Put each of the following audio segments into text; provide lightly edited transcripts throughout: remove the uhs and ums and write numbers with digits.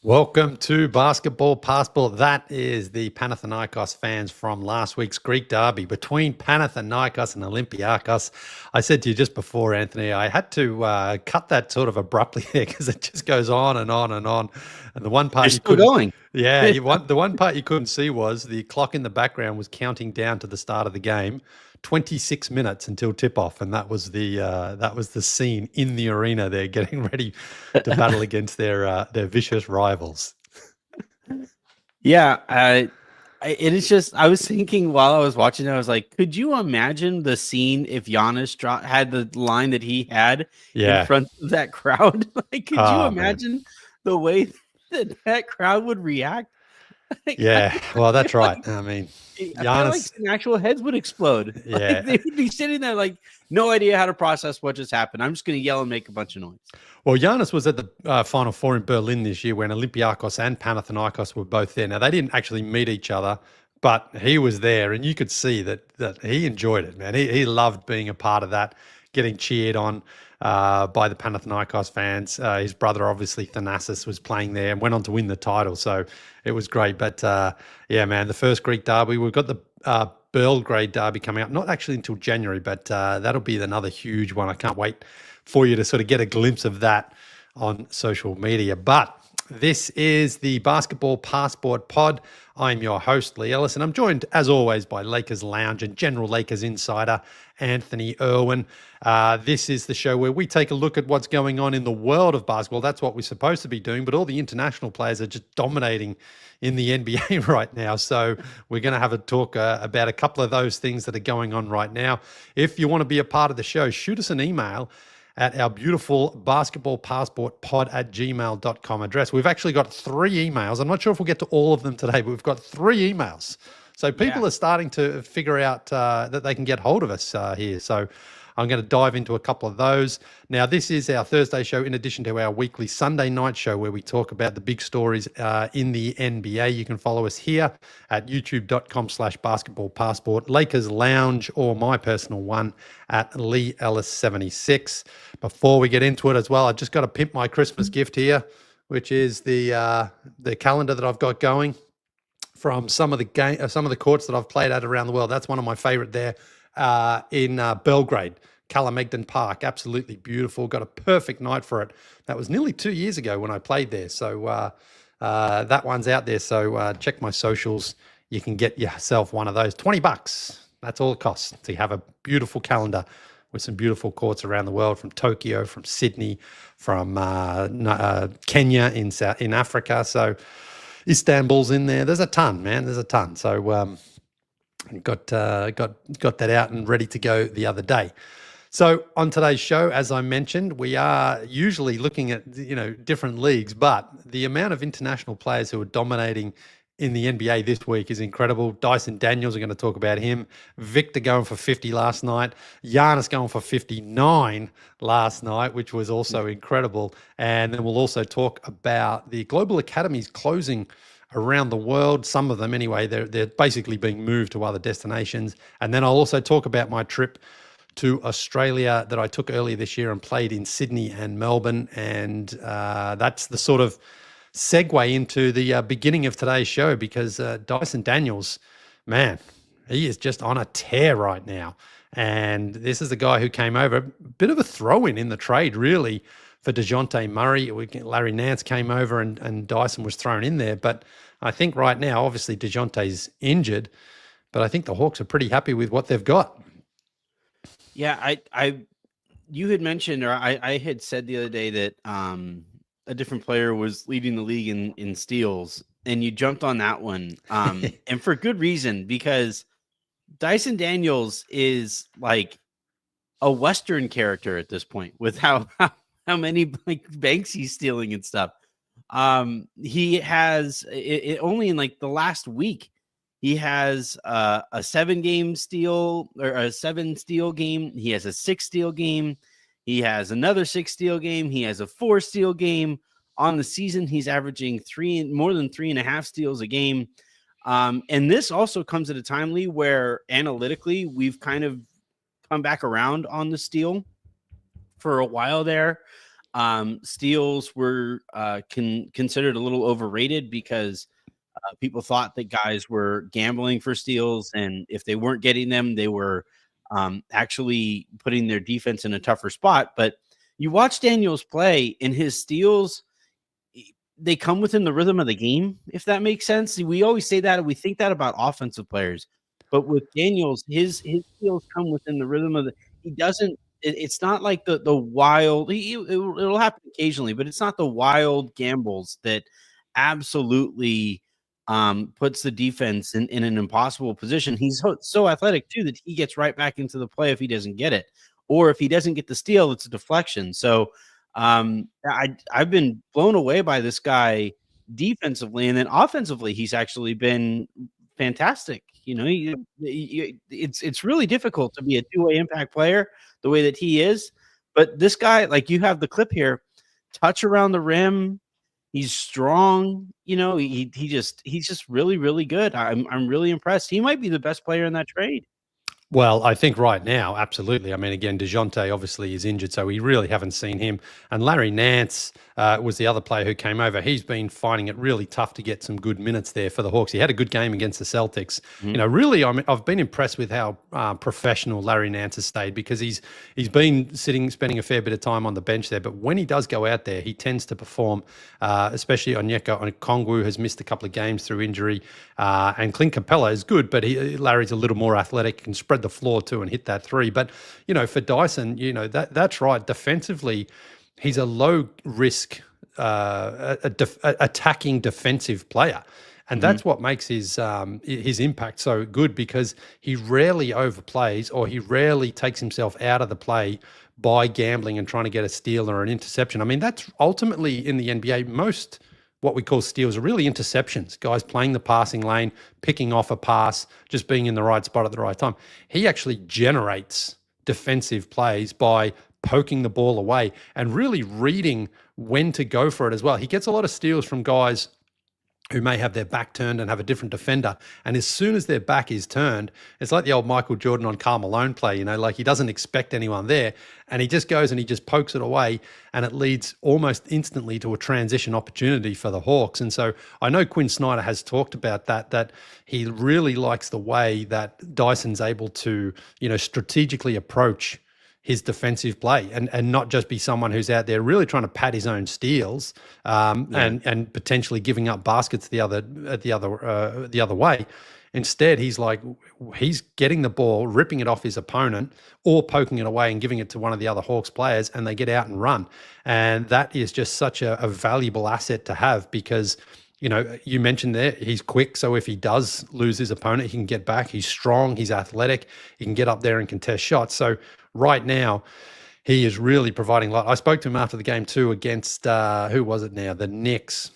Welcome to Basketball Passport. That is the Panathinaikos fans from last week's Greek derby between Panathinaikos and Olympiakos. I said to you just before, Anthony, I had to cut that sort of abruptly there because it just goes on and on and on. And the one part They're you still couldn't, going. yeah, the one part you couldn't see was the clock in the background was counting down to the start of the game. 26 minutes until tip-off, and that was the scene in the arena. They're getting ready to battle against their vicious rivals. Yeah, it is just. I was thinking while I was watching it, I was like, could you imagine the scene if Giannis had the line that he had in Yeah. front of that crowd? Like, could you Oh, man. imagine the way that crowd would react? Like, Yeah. Well, that's like, right. I mean, I feel like Giannis. some actual heads would explode. Like Yeah. they would be sitting there, like no idea how to process what just happened. I'm just going to yell and make a bunch of noise. Well, Giannis was at the Final Four in Berlin this year when Olympiakos and Panathinaikos were both there. Now, they didn't actually meet each other, but he was there, and you could see that he enjoyed it, man. He loved being a part of that, getting cheered on by the Panathinaikos fans. His brother, obviously, Thanasis, was playing there and went on to win the title, so it was great. But, yeah, man, the first Greek derby, we've got the Belgrade derby coming up, not actually until January, but that'll be another huge one. I can't wait for you to sort of get a glimpse of that on social media. But this is the Basketball Passport Pod. I'm your host, Lee Ellis, and I'm joined, as always, by Lakers Lounge and General Lakers Insider, Anthony Irwin. This is the show where we take a look at what's going on in the world of basketball. That's what we're supposed to be doing, but all the international players are just dominating in the NBA right now. So we're going to have a talk about a couple of those things that are going on right now. If you want to be a part of the show, shoot us an email at our beautiful basketball passport pod@gmail.com address. We've actually got 3 emails. I'm not sure if we'll get to all of them today, but we've got 3 emails. So people are starting to figure out that they can get hold of us here. So I'm going to dive into a couple of those. Now, this is our Thursday show in addition to our weekly Sunday night show where we talk about the big stories in the NBA. You can follow us here at youtube.com/basketball passport, Lakers Lounge, or my personal one at Lee Ellis 76. Before we get into it as well, I just got to pimp my Christmas gift here, which is the calendar that I've got going from some of the courts that I've played at around the world. That's one of my favorite there in Belgrade, Kalemegdan Park. Absolutely beautiful. Got a perfect night for it. That was nearly 2 years ago when I played there. So that one's out there. So check my socials. You can get yourself one of those. $20. That's all it costs to have a beautiful calendar with some beautiful courts around the world, from Tokyo, from Sydney, from Kenya in Africa. So Istanbul's in there. There's a ton, man. There's a ton. So got that out and ready to go the other day. So on today's show, as I mentioned, we are usually looking at different leagues, but the amount of international players who are dominating in the NBA this week is incredible. Dyson Daniels, we're going to talk about him. Victor going for 50 last night. Giannis going for 59 last night, which was also incredible. And then we'll also talk about the global academies closing around the world. Some of them, anyway, they're basically being moved to other destinations. And then I'll also talk about my trip to Australia that I took earlier this year and played in Sydney and Melbourne. And that's the sort of segue into the beginning of today's show, because Dyson Daniels, man, he is just on a tear right now. And this is the guy who came over, a bit of a throw-in in the trade, really, for DeJounte Murray. Larry Nance came over and Dyson was thrown in there. But I think right now, obviously, DeJounte's injured, but I think the Hawks are pretty happy with what they've got. Yeah, you had mentioned, or I had said the other day that a different player was leading the league in steals, and you jumped on that one. And for good reason, because Dyson Daniels is like a Western character at this point with how many banks he's stealing and stuff. He has only in like the last week, he has a 7-game steal, or a 7-steal game. He has a 6-steal game. He has another 6-steal game. He has a 4-steal game. On the season, he's averaging more than 3.5 steals a game. And this also comes at a time, Lee, where analytically we've kind of come back around on the steal for a while there. Steals were considered a little overrated because people thought that guys were gambling for steals, and if they weren't getting them, they were actually putting their defense in a tougher spot. But you watch Daniels play, and his steals, they come within the rhythm of the game, if that makes sense. We always say that, and we think that about offensive players. But with Daniels, his steals come within the rhythm of the he doesn't it's not like the wild it'll happen occasionally, but it's not the wild gambles that absolutely puts the defense in an impossible position. He's so athletic too that he gets right back into the play if he doesn't get it. Or if he doesn't get the steal, it's a deflection. So I've been blown away by this guy defensively, and then offensively, he's actually been fantastic. You know, it's really difficult to be a two-way impact player the way that he is. But this guy, like you have the clip here, touch around the rim. He's strong. You know, he's just really, really good. I'm really impressed. He might be the best player in that trade. Well, I think right now, absolutely. I mean, again, DeJounte obviously is injured, so we really haven't seen him. And Larry Nance was the other player who came over. He's been finding it really tough to get some good minutes there for the Hawks. He had a good game against the Celtics. Mm-hmm. You know, really, I've been impressed with how professional Larry Nance has stayed, because he's been spending a fair bit of time on the bench there. But when he does go out there, he tends to perform, especially Onyeka Okongwu has missed a couple of games through injury. And Clint Capella is good, but Larry's a little more athletic, can spread the floor too and hit that three. But, you know, for Dyson, you know, that's right. Defensively, he's a low risk attacking defensive player. And that's what makes his impact so good, because he rarely overplays, or he rarely takes himself out of the play by gambling and trying to get a steal or an interception. I mean, that's ultimately in the NBA, most what we call steals are really interceptions, guys playing the passing lane, picking off a pass, just being in the right spot at the right time. He actually generates defensive plays by poking the ball away and really reading when to go for it as well. He gets a lot of steals from guys who may have their back turned and have a different defender. And as soon as their back is turned, it's like the old Michael Jordan on Karl Malone play, you know, like he doesn't expect anyone there, and he just goes and he just pokes it away, and it leads almost instantly to a transition opportunity for the Hawks. And so I know Quinn Snyder has talked about that he really likes the way that Dyson's able to, you know, strategically approach his defensive play and not just be someone who's out there really trying to pad his own steals and potentially giving up baskets the other way. Instead, he's getting the ball, ripping it off his opponent, or poking it away and giving it to one of the other Hawks players, and they get out and run. And that is just such a valuable asset to have, because, you know, you mentioned there, he's quick. So if he does lose his opponent, he can get back. He's strong. He's athletic. He can get up there and contest shots. So right now, he is really providing a lot. I spoke to him after the game too against, who was it now? The Knicks.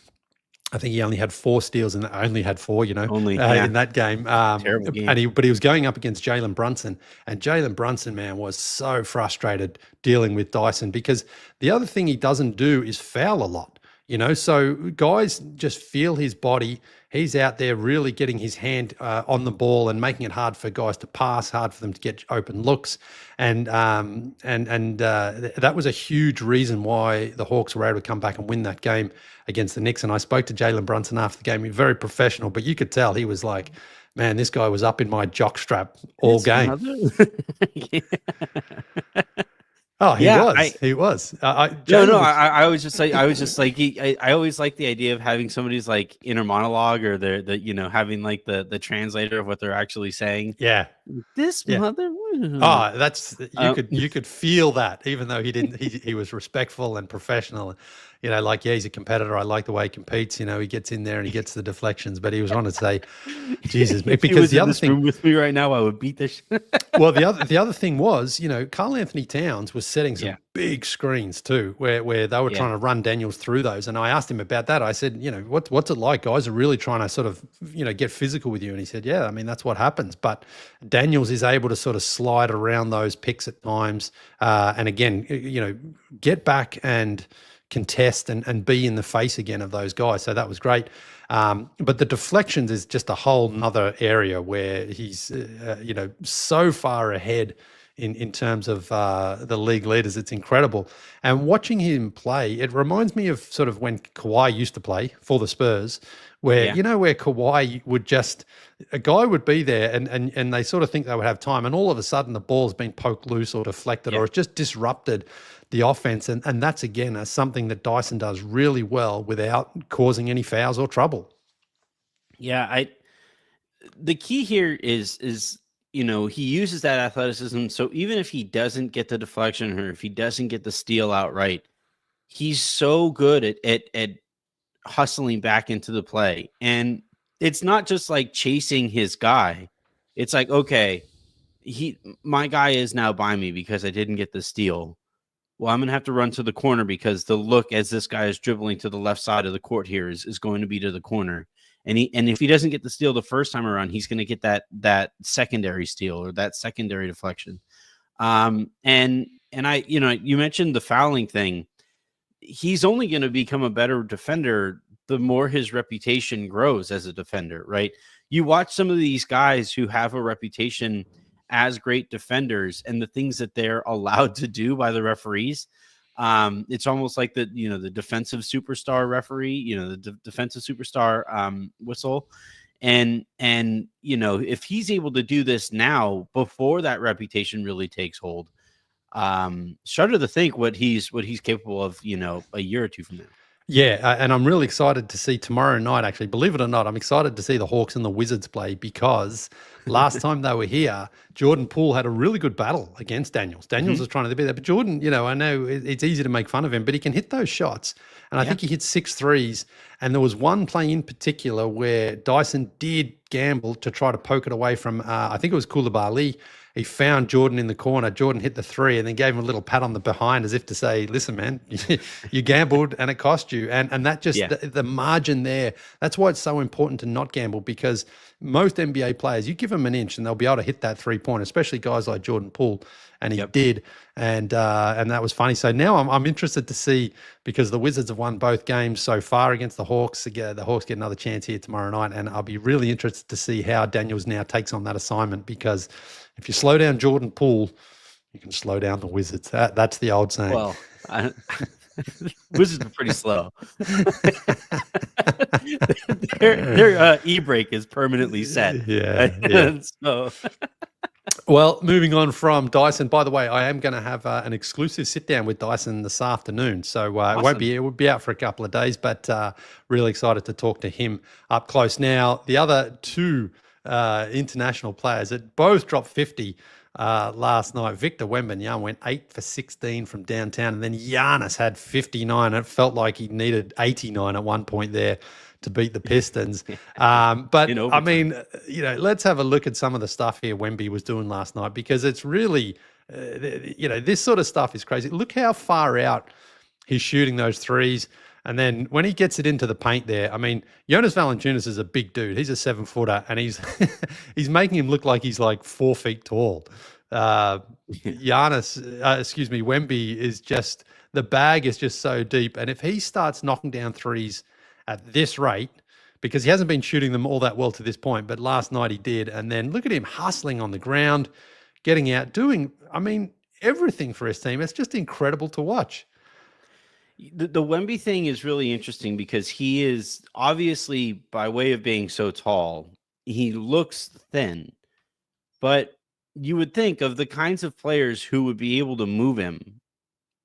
I think he only had 4 steals, and only had 4, you know, in that game. Terrible game. But he was going up against Jalen Brunson, and Jalen Brunson, man, was so frustrated dealing with Dyson, because the other thing he doesn't do is foul a lot, you know. So guys just feel his body. He's out there really getting his hand on the ball and making it hard for guys to pass, hard for them to get open looks. And that was a huge reason why the Hawks were able to come back and win that game against the Knicks. And I spoke to Jalen Brunson after the game. He was very professional, but you could tell he was like, man, this guy was up in my jockstrap all game. Oh, he was. I was just like, I always like the idea of having somebody's like inner monologue, or the you know, having like the translator of what they're actually saying. Yeah. Mother. Oh, that's you could feel that, even though he didn't. He was respectful and professional. You know, like, yeah, he's a competitor. I like the way he competes. You know, he gets in there and he gets the deflections. But he was trying to say, Jesus, because the other thing room with me right now, I would beat this. Well, the other thing was, you know, Karl Anthony Towns was setting some big screens too, where they were trying to run Daniels through those. And I asked him about that. I said, you know, what's it like? Guys are really trying to sort of, you know, get physical with you. And he said, yeah, I mean, that's what happens. But Daniels is able to sort of slide around those picks at times. And again, you know, get back and contest and be in the face again of those guys. So that was great. But the deflections is just a whole nother area where he's, you know, so far ahead in terms of the league leaders. It's incredible. And watching him play, it reminds me of sort of when Kawhi used to play for the Spurs, where, Yeah. where Kawhi would just, a guy would be there and they sort of think they would have time. And all of a sudden the ball's been poked loose or deflected or it's just disrupted the offense. And that's, again, something that Dyson does really well without causing any fouls or trouble. Yeah. The key here is, he uses that athleticism. So even if he doesn't get the deflection or if he doesn't get the steal outright, he's so good at hustling back into the play. And it's not just like chasing his guy. It's like, okay, my guy is now by me because I didn't get the steal. Well, I'm going to have to run to the corner because the look as this guy is dribbling to the left side of the court here is going to be to the corner. And if he doesn't get the steal the first time around, he's going to get that secondary steal or that secondary deflection. And I, you mentioned the fouling thing. He's only going to become a better defender the more his reputation grows as a defender, right? You watch some of these guys who have a reputation as great defenders and the things that they're allowed to do by the referees. It's almost like the defensive superstar referee, the defensive superstar whistle. And if he's able to do this now before that reputation really takes hold, shudder to think what he's capable of, a year or two from now. Yeah, and I'm really excited to see tomorrow night, actually. Believe it or not, I'm excited to see the Hawks and the Wizards play because last time they were here, Jordan Poole had a really good battle against Daniels. Daniels was trying to be there, but Jordan, I know it's easy to make fun of him, but he can hit those shots. And I think he hit 6 threes. And there was one play in particular where Dyson did gamble to try to poke it away from, I think it was Koulibaly. He found Jordan in the corner. Jordan hit the 3 and then gave him a little pat on the behind as if to say, listen, man, you gambled and it cost you. And that just, the margin there, that's why it's so important to not gamble, because most NBA players, you give them an inch and they'll be able to hit that 3-pointer, especially guys like Jordan Poole. And he did. And that was funny. So now I'm interested to see, because the Wizards have won both games so far against the Hawks. The Hawks get another chance here tomorrow night. And I'll be really interested to see how Daniels now takes on that assignment, because if you slow down Jordan Poole, you can slow down the Wizards. That's the old saying. Well, Wizards are pretty slow. Their e-brake is permanently set. Yeah. So. Well, moving on from Dyson, by the way, I am going to have an exclusive sit down with Dyson this afternoon. So awesome. It will be out for a couple of days, but really excited to talk to him up close. Now, the other two international players that both dropped 50 last night. Victor Wembanyama went 8 for 16 from downtown, and then Giannis had 59. It felt like he needed 89 at one point there to beat the Pistons. But I mean, let's have a look at some of the stuff here Wemby was doing last night, because it's really, this sort of stuff is crazy. Look how far out he's shooting those threes. And then when he gets it into the paint there, I mean, Jonas Valanciunas is a big dude. He's a 7-footer, and he's he's making him look like he's like 4 feet tall. Wemby is just, the bag is just so deep. And if he starts knocking down threes at this rate, because he hasn't been shooting them all that well to this point, but last night he did. And then look at him hustling on the ground, getting out, doing, everything for his team. It's just incredible to watch. The Wemby thing is really interesting because he is obviously, by way of being so tall, he looks thin. But you would think of the kinds of players who would be able to move him.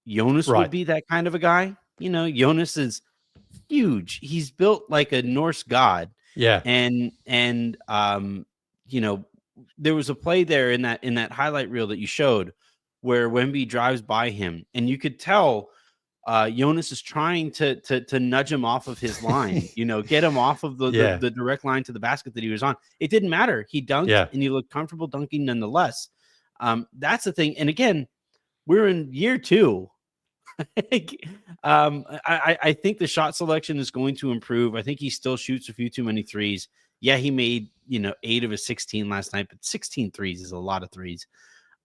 Jonas would be that kind of a guy. Jonas is huge. He's built like a Norse god. Yeah. And there was a play there in that highlight reel that you showed where Wemby drives by him, and you could tell Jonas is trying to nudge him off of his line, get him off of the direct line to the basket that he was on. It didn't matter. He dunked and he looked comfortable dunking nonetheless. That's the thing. And again, we're in year 2. I think the shot selection is going to improve. I think he still shoots a few too many threes. Yeah, he made 8 of his 16 last night, but 16 threes is a lot of threes.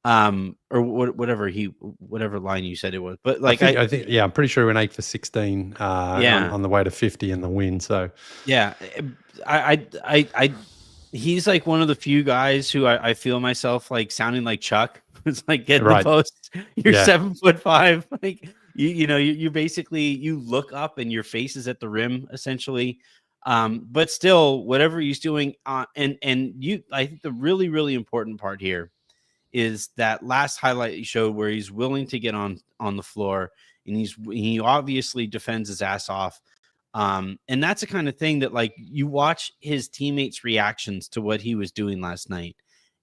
Or whatever line you said it was, but like I think I'm pretty sure he went 8 for 16 on the way to 50 in the win. So he's like one of the few guys who I feel myself like sounding like Chuck It's like get in the Right. post. You're Yeah. 7'5". Like you basically you look up and your face is at the rim essentially. But still, whatever he's doing, and you, I think the really really important part here is that last highlight he showed where he's willing to get on the floor and he obviously defends his ass off. And that's the kind of thing that like you watch his teammates' reactions to what he was doing last night.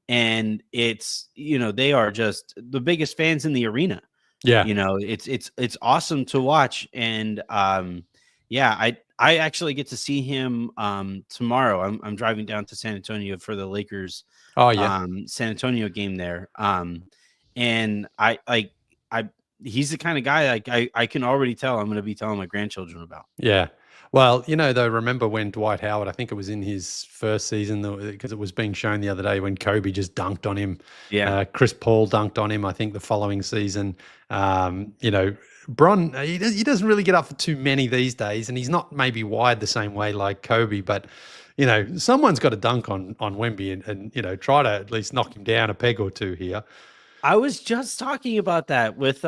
And it's, they are just the biggest fans in the arena. Yeah. It's awesome to watch. And yeah, I actually get to see him tomorrow. I'm driving down to San Antonio for the Lakers Oh, yeah. San Antonio game there. And I he's the kind of guy like I can already tell I'm going to be telling my grandchildren about. Yeah. Well, though, remember when Dwight Howard, I think it was in his first season, because it was being shown the other day when Kobe just dunked on him. Yeah. Chris Paul dunked on him, I think, the following season. Bron, he doesn't really get up for too many these days, and he's not maybe wired the same way like Kobe, but, someone's got to dunk on Wemby and try to at least knock him down a peg or two here. I was just talking about that with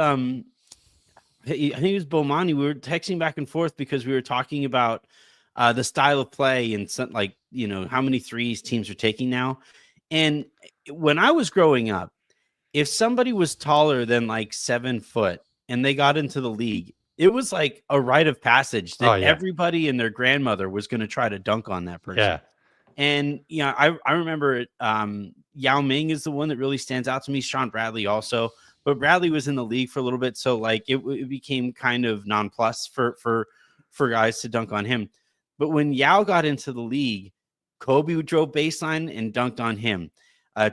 I think it was Bomani. We were texting back and forth because we were talking about the style of play and some, like, how many threes teams are taking now. And when I was growing up, if somebody was taller than like 7 foot and they got into the league, it was like a rite of passage that everybody and their grandmother was going to try to dunk on that person. Yeah. And I remember it. Yao Ming is the one that really stands out to me. Sean Bradley also. But Bradley was in the league for a little bit, so like it became kind of nonplus for guys to dunk on him. But when Yao got into the league, Kobe drove baseline and dunked on him.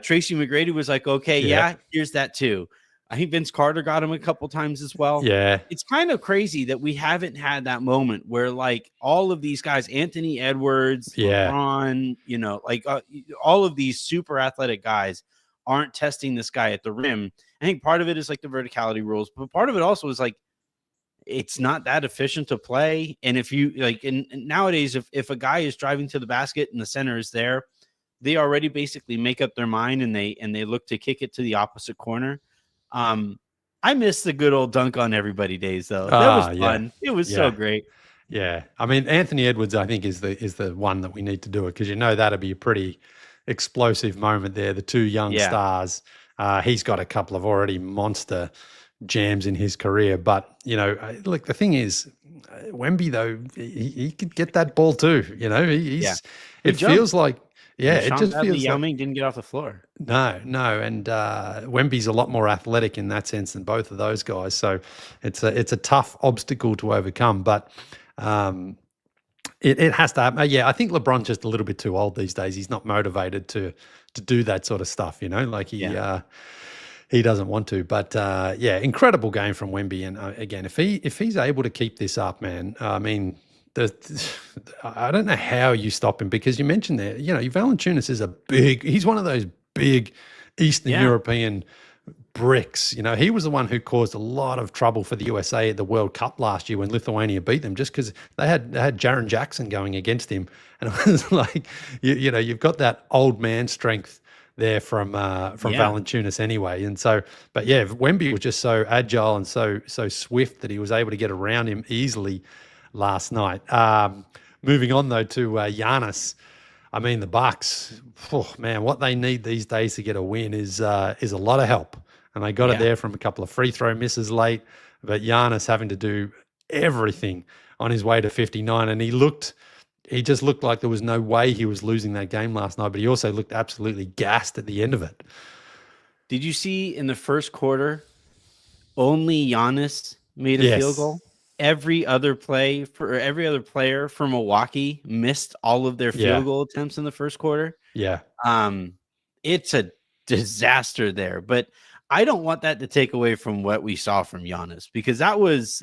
Tracy McGrady was like, okay, yeah, here's that too. I think Vince Carter got him a couple times as well. Yeah. It's kind of crazy that we haven't had that moment where like all of these guys, Anthony Edwards, LeBron, like all of these super athletic guys aren't testing this guy at the rim. I think part of it is like the verticality rules, but part of it also is like it's not that efficient to play. And if you like, and nowadays, if a guy is driving to the basket and the center is there, they already basically make up their mind and they look to kick it to the opposite corner. I miss the good old dunk on everybody days though. That was fun. It was so great. Yeah. I mean, Anthony Edwards, I think, is the one that we need to do it because that'd be a pretty explosive moment there. The two young stars. He's got a couple of already monster jams in his career, but look, the thing is, Wemby though he could get that ball too. It feels like it just feels Yao like Ming didn't get off the floor. No, and Wemby's a lot more athletic in that sense than both of those guys. So it's a tough obstacle to overcome, but. It has to happen. I think LeBron's just a little bit too old these days. He's not motivated to do that sort of stuff, like he doesn't want to. But incredible game from Wemby. And again, if he's able to keep this up, man, I mean, I don't know how you stop him because you mentioned there, Valanciunas is he's one of those big Eastern European bricks. He was the one who caused a lot of trouble for the USA at the World Cup last year when Lithuania beat them, just because they had Jaren Jackson going against him, and it was like, you've got that old man strength there from Valanciunas anyway, and so, but Wemby was just so agile and so swift that he was able to get around him easily last night. Moving on though to Giannis. I mean, the Bucks, man, what they need these days to get a win is a lot of help. And they got it there from a couple of free throw misses late, but Giannis having to do everything on his way to 59. And he just looked like there was no way he was losing that game last night, but he also looked absolutely gassed at the end of it. Did you see in the first quarter, only Giannis made a field goal? Every other player for Milwaukee missed all of their field goal attempts in the first quarter. Yeah. It's a disaster there, but I don't want that to take away from what we saw from Giannis, because that was,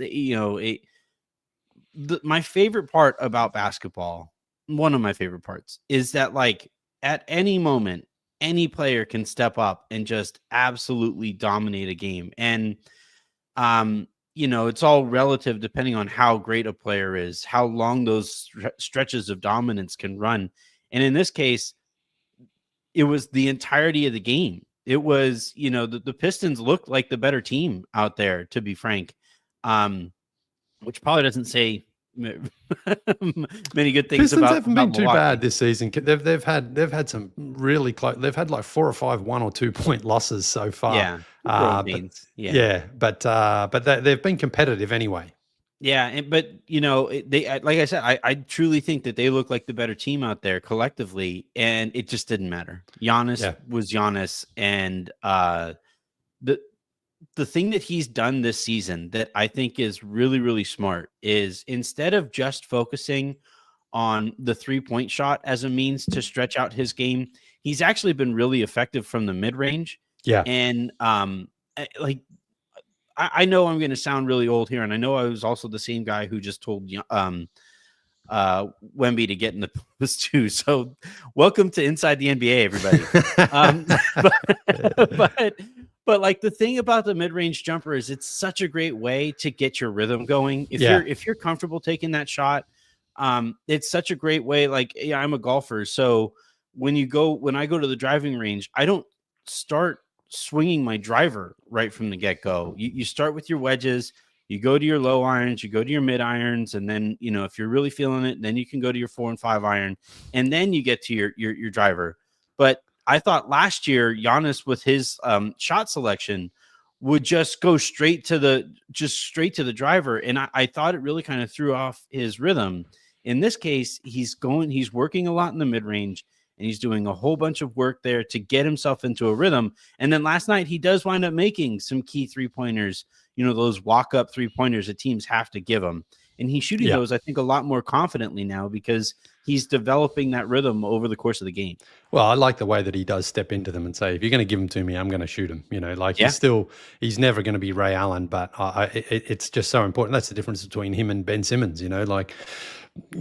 my favorite part about basketball. One of my favorite parts is that, like, at any moment, any player can step up and just absolutely dominate a game. And, it's all relative depending on how great a player is, how long those stretches of dominance can run. And in this case, it was the entirety of the game. It was, the Pistons looked like the better team out there, to be frank, which probably doesn't say many good things Pistons about haven't been too Milwaukee. bad this season. They've had some really close. They've had like 4 or 5 1 or 2 point losses so far. Yeah, but they've been competitive anyway. Yeah, but like I said, I truly think that they look like the better team out there collectively, and it just didn't matter. Giannis was Giannis, and the thing that he's done this season that I think is really, really smart is instead of just focusing on the 3-point shot as a means to stretch out his game, he's actually been really effective from the mid range. Yeah, and I know I'm going to sound really old here, and I know I was also the same guy who just told Wemby to get in the post too. So, welcome to Inside the NBA, everybody. But like the thing about the mid-range jumper is it's such a great way to get your rhythm going. If you're comfortable taking that shot, it's such a great way. Like, I'm a golfer, so when I go to the driving range, I don't start swinging my driver right from the get-go. You start with your wedges, you go to your low irons, you go to your mid irons, and then if you're really feeling it, then you can go to your 4 and 5 iron, and then you get to your driver. But I thought last year Giannis with his shot selection would just go straight to the driver, and I thought it really kind of threw off his rhythm. In this case, he's working a lot in the mid range, and he's doing a whole bunch of work there to get himself into a rhythm. And then last night, he does wind up making some key 3-pointers, those walk-up 3-pointers that teams have to give him. And he's shooting those, I think, a lot more confidently now because he's developing that rhythm over the course of the game. Well, I like the way that he does step into them and say, if you're going to give them to me, I'm going to shoot him. He's never going to be Ray Allen, but it's just so important. That's the difference between him and Ben Simmons, like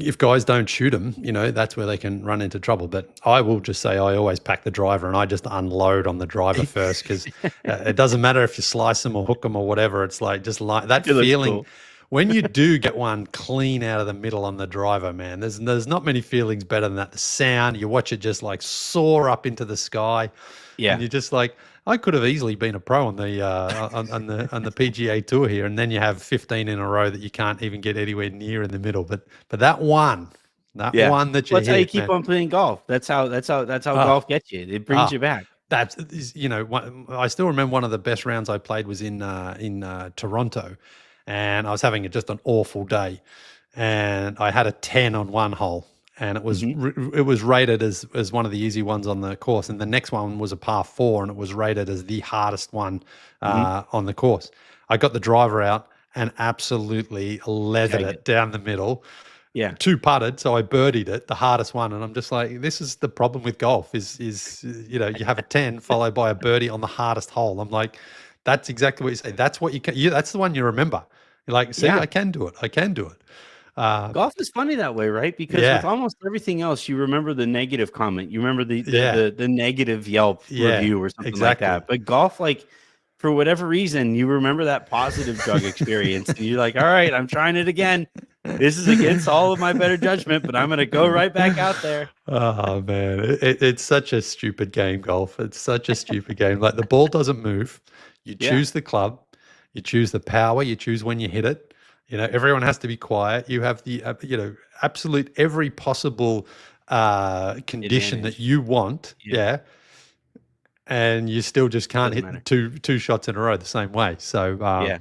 if guys don't shoot them, that's where they can run into trouble. But I will just say I always pack the driver and I just unload on the driver first because it doesn't matter if you slice them or hook them or whatever. It's like just like that feeling. Cool. When you do get one clean out of the middle on the driver, man, there's not many feelings better than that. The sound, you watch it just like soar up into the sky. Yeah. And you're just like, I could have easily been a pro on the on the PGA Tour here, and then you have 15 in a row that you can't even get anywhere near in the middle. But that one that you that's how you keep on playing golf. That's how golf gets you. It brings you back. That's I still remember one of the best rounds I played was in Toronto, and I was having just an awful day, and I had a 10 on one hole. And it was it was rated as one of the easy ones on the course. And the next one was a par 4, and it was rated as the hardest one on the course. I got the driver out and absolutely leathered it down the middle. Yeah, 2 putted, so I birdied it, the hardest one. And I'm just like, this is the problem with golf is you have a 10 followed by a birdie on the hardest hole. I'm like, that's exactly what you say. That's what you can. That's the one you remember. You're like, see, I can do it. I can do it. Golf is funny that way, right? Because with almost everything else, you remember the negative comment, you remember the negative Yelp review or something like that. But golf, like for whatever reason, you remember that positive drug experience, and you're like, all right, I'm trying it again. This is against all of my better judgment, but I'm going to go right back out there. Oh man, it's such a stupid game, golf. It's such a stupid game. Like the ball doesn't move. You choose the club, you choose the power, you choose when you hit it. Everyone has to be quiet. You have the, absolute every possible condition that you want. Yeah. And you still just can't hit two shots in a row the same way. So,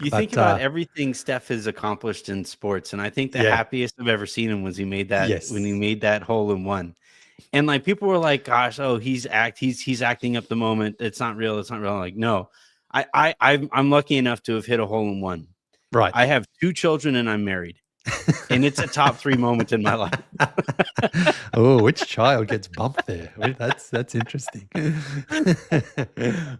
You think about everything Steph has accomplished in sports. And I think the happiest I've ever seen him was when he made that hole in one. And like people were like, gosh, he's acting up the moment. It's not real. It's not real. I'm like, no, I'm lucky enough to have hit a hole in one. Right. I have 2 children and I'm married, and it's a top 3 moment in my life. Oh, which child gets bumped there? That's interesting.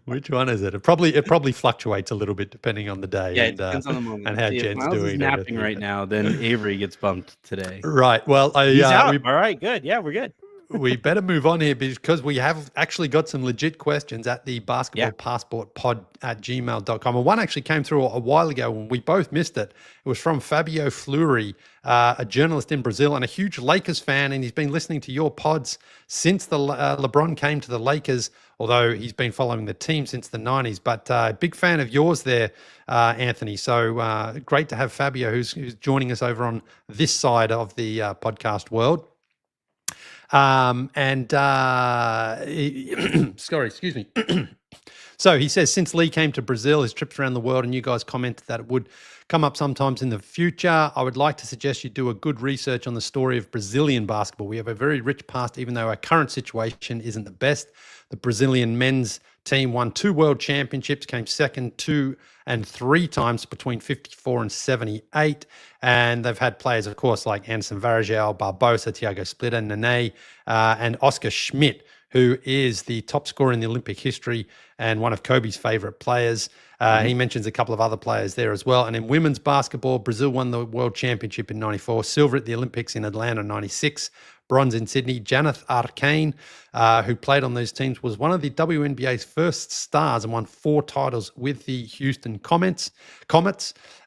Which one is it? It probably fluctuates a little bit depending on the day. Yeah, it depends on the moment. And how Jen's Miles doing. Is napping right now, then Avery gets bumped today. Right. Well, he's out. All right. Good. Yeah, we're good. we better move on here because we have actually got some legit questions at the basketball passport pod at gmail.com. And one actually came through a while ago when we both missed it. It was from Fabio Fleury, a journalist in Brazil and a huge Lakers fan. And he's been listening to your pods since the LeBron came to the Lakers, although he's been following the team since the 90s. But big fan of yours there, Anthony. So great to have Fabio, who's joining us over on this side of the podcast world. Sorry, excuse me. So he says, since Leigh came to Brazil, his trips around the world, and you guys commented that it would come up sometimes in the future, I would like to suggest you do a good research on the story of Brazilian basketball. We have a very rich past, even though our current situation isn't the best. The Brazilian men's team won 2 world championships, came second 2 and 3 times between 54 and 78. And they've had players, of course, like Anderson Varejão, Barbosa, Thiago Splitter, Nene, and Oscar Schmidt, who is the top scorer in the Olympic history and one of Kobe's favorite players. He mentions a couple of other players there as well. And in women's basketball, Brazil won the world championship in 94, silver at the Olympics in Atlanta 96, bronze in Sydney. Janeth Arcane, who played on those teams, was one of the WNBA's first stars and won 4 titles with the Houston Comets.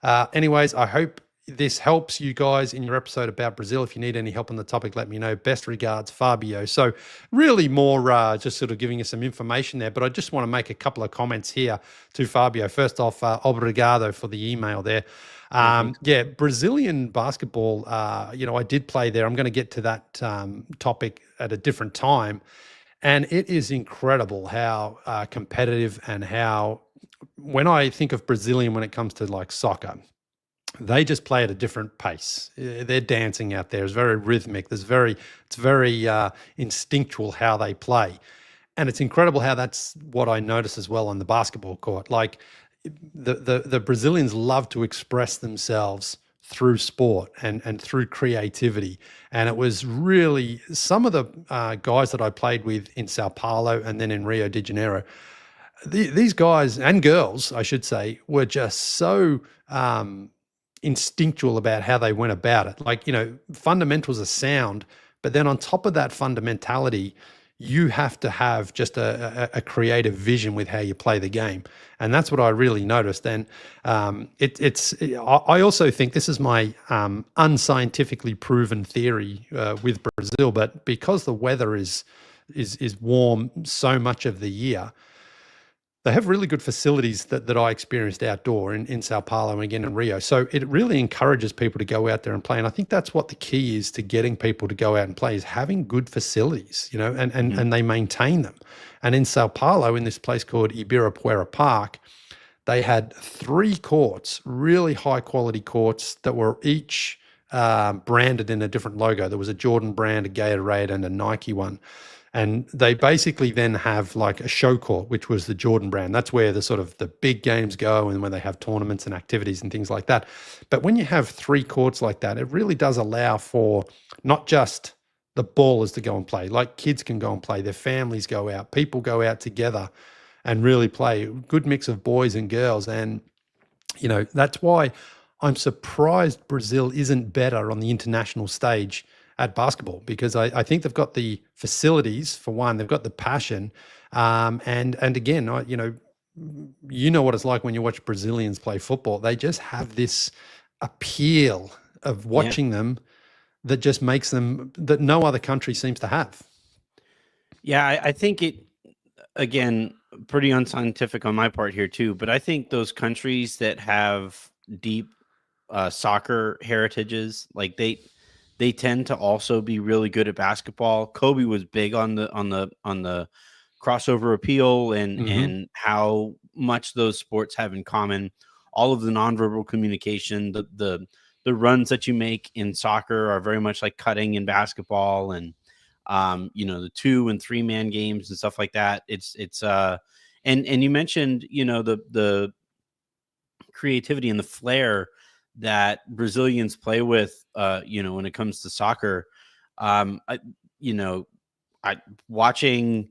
Anyways, I hope this helps you guys in your episode about Brazil. If you need any help on the topic, let me know. Best regards, Fabio. So really more just sort of giving us some information there, but I just want to make a couple of comments here to Fabio. First off, obrigado for the email there. Brazilian basketball, I did play there. I'm going to get to that topic at a different time. And it is incredible how competitive and how, when I think of Brazilian, when it comes to like soccer, they just play at a different pace. They're dancing out there. It's very rhythmic. It's very instinctual how they play. And it's incredible how that's what I notice as well on the basketball court. Like the Brazilians love to express themselves through sport and through creativity. And it was really some of the guys that I played with in Sao Paulo and then in Rio de Janeiro, these guys and girls, I should say, were just so instinctual about how they went about it. Like, fundamentals are sound, but then on top of that fundamentality, you have to have just a creative vision with how you play the game. And that's what I really noticed. And I also think this is my unscientifically proven theory with Brazil, but because the weather is warm so much of the year, they have really good facilities that I experienced outdoor in Sao Paulo and again in Rio. So it really encourages people to go out there and play. And I think that's what the key is to getting people to go out and play, is having good facilities, and they maintain them. And in Sao Paulo, in this place called Ibirapuera Park, they had 3 courts, really high quality courts that were each branded in a different logo. There was a Jordan brand, a Gatorade, and a Nike one. And they basically then have like a show court, which was the Jordan brand. That's where the sort of the big games go and when they have tournaments and activities and things like that. But when you have 3 courts like that, it really does allow for not just the ballers to go and play. Like kids can go and play, their families go out, people go out together and really play. Good mix of boys and girls. And, that's why I'm surprised Brazil isn't better on the international stage at basketball, because I think they've got the facilities for one, they've got the passion, and again, you know what it's like when you watch Brazilians play football. They just have this appeal of watching them that just makes them, that no other country seems to have. Yeah, I think it, again, pretty unscientific on my part here too, but I think those countries that have deep soccer heritages, like they tend to also be really good at basketball. Kobe was big on the crossover appeal and how much those sports have in common. All of the nonverbal communication, the runs that you make in soccer are very much like cutting in basketball, and the 2 and 3 man games and stuff like that. It's and you mentioned the creativity and the flair that Brazilians play with, when it comes to soccer. Watching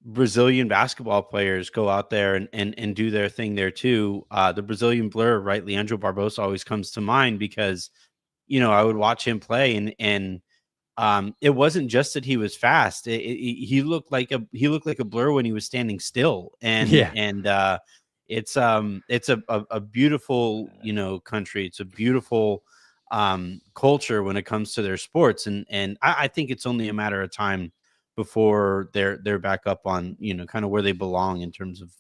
Brazilian basketball players go out there and do their thing there too. The Brazilian blur, right? Leandro Barbosa always comes to mind because, I would watch him play and it wasn't just that he was fast. He looked like a blur when he was standing still. And it's a beautiful, country. It's a beautiful culture when it comes to their sports. And I think it's only a matter of time before they're back up on, kind of where they belong in terms of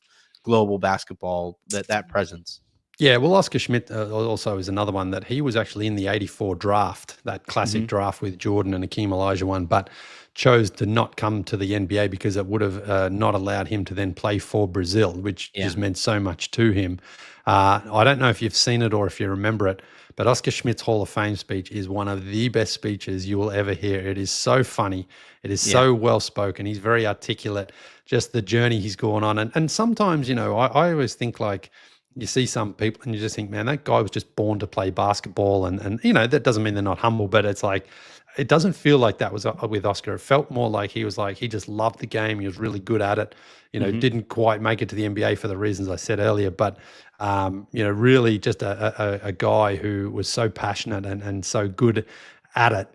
global basketball, that presence. Yeah, well, Oscar Schmidt also is another one that he was actually in the '84 draft, that classic draft with Jordan and Akeem Olajuwon, but chose to not come to the NBA because it would have not allowed him to then play for Brazil, which just meant so much to him. I don't know if you've seen it or if you remember it, but Oscar Schmidt's Hall of Fame speech is one of the best speeches you will ever hear. It is so funny. It is so well spoken. He's very articulate, just the journey he's gone on. And sometimes, I always think like, you see some people and you just think, man, that guy was just born to play basketball. And that doesn't mean they're not humble, but it's like, it doesn't feel like that was with Oscar. It felt more like he just loved the game. He was really good at it, didn't quite make it to the NBA for the reasons I said earlier, but, really just a guy who was so passionate and so good at it.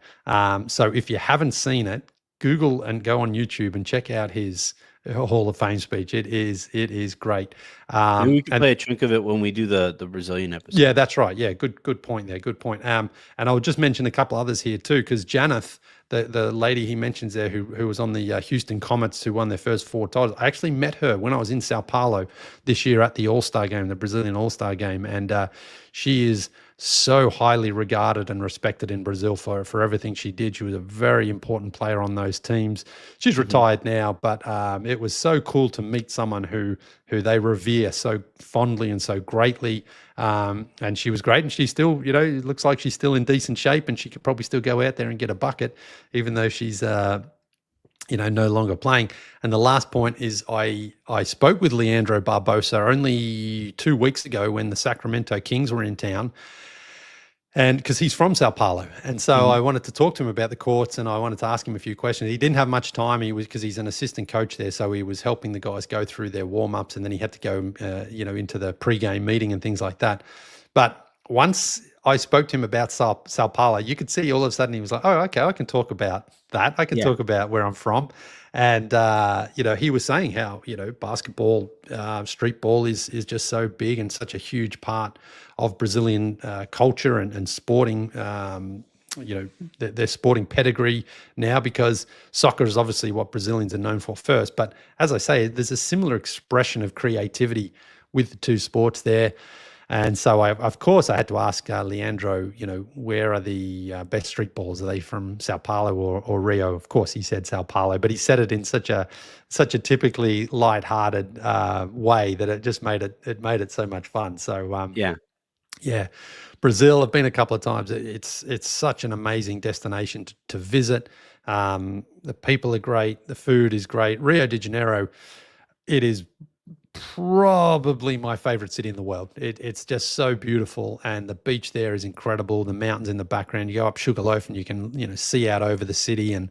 So if you haven't seen it, Google and go on YouTube and check out his Hall of Fame speech. It is great. Maybe we can play a chunk of it when we do the Brazilian episode. Yeah, that's right. Yeah, good point there. Good point. And I'll just mention a couple others here too, because Janeth, the lady he mentions there, who was on the Houston Comets, who won their first 4 titles. I actually met her when I was in Sao Paulo this year at the All-Star game, the Brazilian All-Star game, and she is so highly regarded and respected in Brazil for everything she did. She was a very important player on those teams. She's retired now, but it was so cool to meet someone who they revere so fondly and so greatly. And she was great, and she still, it looks like she's still in decent shape, and she could probably still go out there and get a bucket, even though she's no longer playing. And the last point is I spoke with Leandro Barbosa only 2 weeks ago when the Sacramento Kings were in town. And because he's from Sao Paulo. And so I wanted to talk to him about the courts, and I wanted to ask him a few questions. He didn't have much time. Because he's an assistant coach there. So he was helping the guys go through their warm-ups, and then he had to go, into the pre-game meeting and things like that. But once I spoke to him about Sao Paulo, you could see all of a sudden he was like, oh, okay, I can talk about that. I can talk about where I'm from. And, he was saying how, basketball, street ball is just so big and such a huge part of Brazilian culture and sporting, their sporting pedigree now, because soccer is obviously what Brazilians are known for first. But as I say, there's a similar expression of creativity with the two sports there. And so, of course, I had to ask Leandro, where are the best street balls? Are they from Sao Paulo or Rio? Of course, he said Sao Paulo, but he said it in such a typically lighthearted way that it just made it so much fun. So, yeah, Brazil, I've been a couple of times. It's such an amazing destination to visit. The people are great. The food is great. Rio de Janeiro, it is probably my favorite city in the world. It's just so beautiful, and the beach there is incredible. The mountains in the background. You go up Sugarloaf and you can see out over the city. And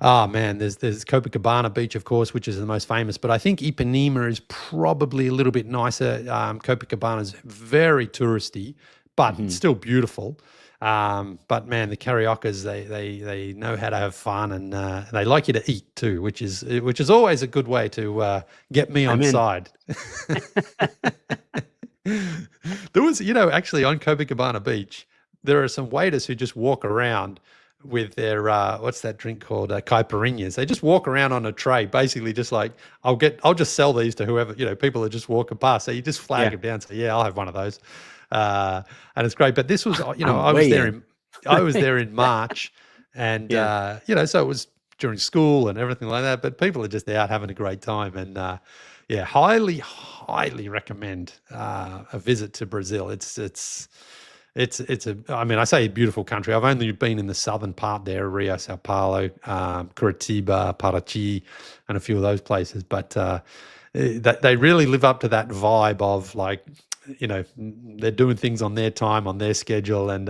there's Copacabana Beach, of course, which is the most famous. But I think Ipanema is probably a little bit nicer. Copacabana is very touristy, but still beautiful. But man, the Cariocas, they know how to have fun, and they like you to eat too, which is always a good way to get me on side. There was, actually on Copacabana Beach, there are some waiters who just walk around with their what's that drink called, caipirinhas. They just walk around on a tray, basically just like, I'll just sell these to whoever, people are just walking past. So you just flag them down, say, yeah, I'll have one of those. And it's great. But this was, I was there in March, and so it was during school and everything like that. But people are just out having a great time, and highly recommend a visit to Brazil. It's I say a beautiful country. I've only been in the southern part there, Rio, Sao Paulo, Curitiba, Paraty, and a few of those places. But they really live up to that vibe of like, they're doing things on their time, on their schedule, and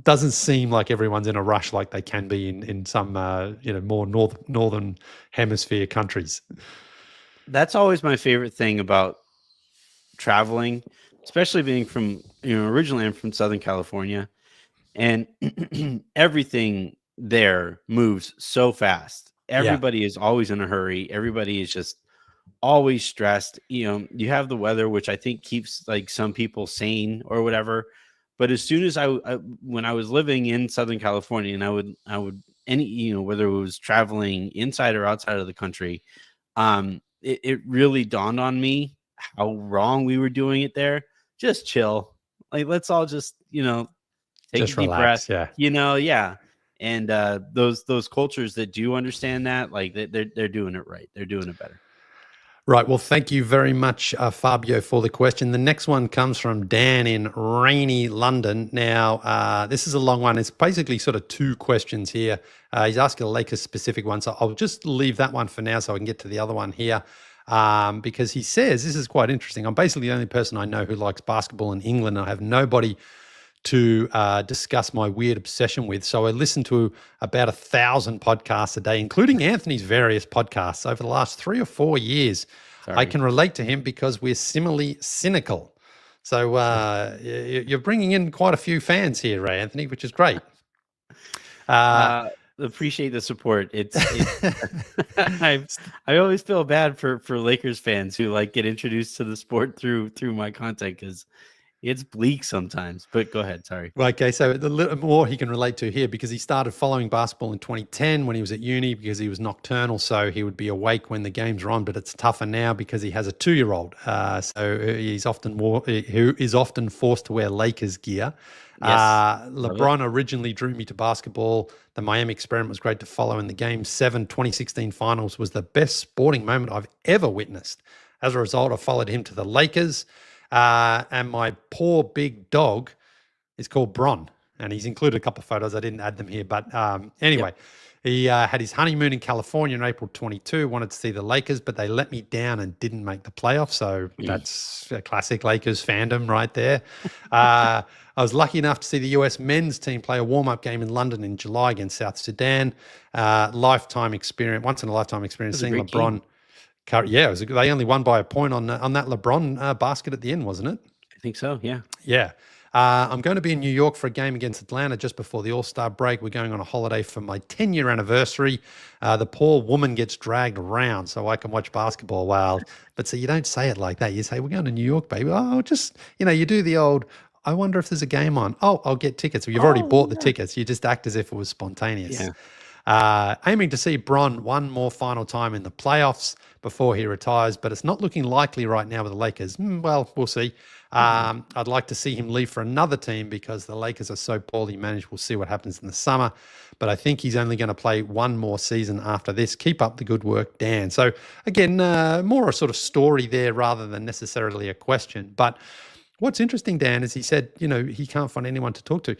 doesn't seem like everyone's in a rush like they can be in some more northern hemisphere countries. That's always my favorite thing about traveling, especially being from, originally I'm from Southern California, and everything there moves so fast. Yeah. Everybody is always in a hurry. Everybody is just always stressed. You have the weather, which I think keeps like some people sane or whatever. But as soon as when I was living in Southern California, and I would any whether it was traveling inside or outside of the country, it really dawned on me how wrong we were doing it there. Just chill, like let's all just take a Just deep breath, relax. Yeah. yeah. And those cultures that do understand that, like they're doing it right. They're doing it better. Right. Well, thank you very much, Fabio, for the question. The next one comes from Dan in rainy London. Now, this is a long one. It's basically sort of two questions here. He's asking a Lakers specific one. So I'll just leave that one for now so I can get to the other one here. Because he says, this is quite interesting. I'm basically the only person I know who likes basketball in England. I have nobody to discuss my weird obsession with. So I listen to about 1,000 podcasts a day, including Anthony's various podcasts over the last 3 or 4 years. Sorry. I can relate to him because we're similarly cynical. So you're bringing in quite a few fans here, Ray Anthony, which is great. Appreciate the support. It's I always feel bad for Lakers fans who like get introduced to the sport through my content because it's bleak sometimes. But go ahead. Sorry. Okay, so the little more he can relate to here because he started following basketball in 2010 when he was at uni because he was nocturnal, so he would be awake when the games were on. But it's tougher now because he has a 2-year-old, so he's who is often forced to wear Lakers gear. Yes, LeBron originally drew me to basketball. The Miami experiment was great to follow, and the Game 7 2016 finals was the best sporting moment I've ever witnessed. As a result, I followed him to the Lakers. And my poor big dog is called Bron, and he's included a couple of photos. I didn't add them here, but anyway, he had his honeymoon in California in April 22, wanted to see the Lakers, but they let me down and didn't make the playoffs. So that's a classic Lakers fandom right there. I was lucky enough to see the US men's team play a warm-up game in London in July against South Sudan. Lifetime experience, once in a lifetime experience, seeing LeBron. Game. Yeah, they only won by a point on that LeBron basket at the end, wasn't it? I think so, yeah. Yeah. I'm going to be in New York for a game against Atlanta just before the All-Star break. We're going on a holiday for my 10-year anniversary. The poor woman gets dragged around so I can watch basketball. Well, but so you don't say it like that. You say, we're going to New York, baby. Oh, just, you do the old, I wonder if there's a game on. Oh, I'll get tickets. Well, you've already bought the tickets. You just act as if it was spontaneous. Yeah. Aiming to see Bron one more final time in the playoffs before he retires, but it's not looking likely right now with the Lakers. Well, we'll see. I'd like to see him leave for another team because the Lakers are so poorly managed. We'll see what happens in the summer. But I think he's only going to play one more season after this. Keep up the good work, Dan. So again, more a sort of story there rather than necessarily a question. But what's interesting, Dan, is he said, he can't find anyone to talk to.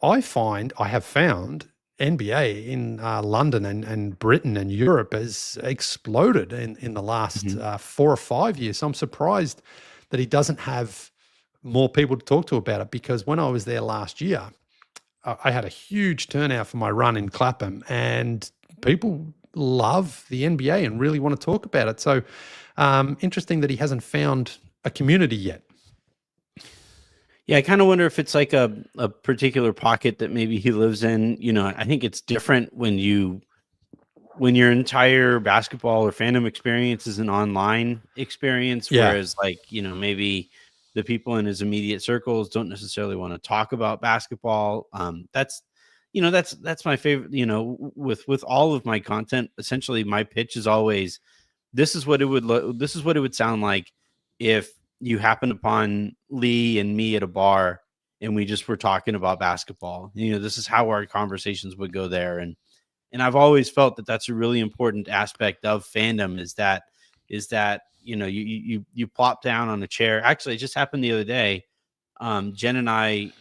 I have found NBA in London and Britain and Europe has exploded in the last 4 or 5 years. So I'm surprised that he doesn't have more people to talk to about it, because when I was there last year, I had a huge turnout for my run in Clapham, and people love the NBA and really want to talk about it. So interesting that he hasn't found a community yet. Yeah, I kind of wonder if it's like a particular pocket that maybe he lives in. I think it's different when your entire basketball or fandom experience is an online experience, whereas maybe the people in his immediate circles don't necessarily want to talk about basketball. That's my favorite. With all of my content, essentially my pitch is always, this is what it would sound like if you happened upon Leigh and me at a bar and we just were talking about basketball. This is how our conversations would go there. And I've always felt that that's a really important aspect of fandom is that you plop down on a chair. Actually, it just happened the other day. Jen and I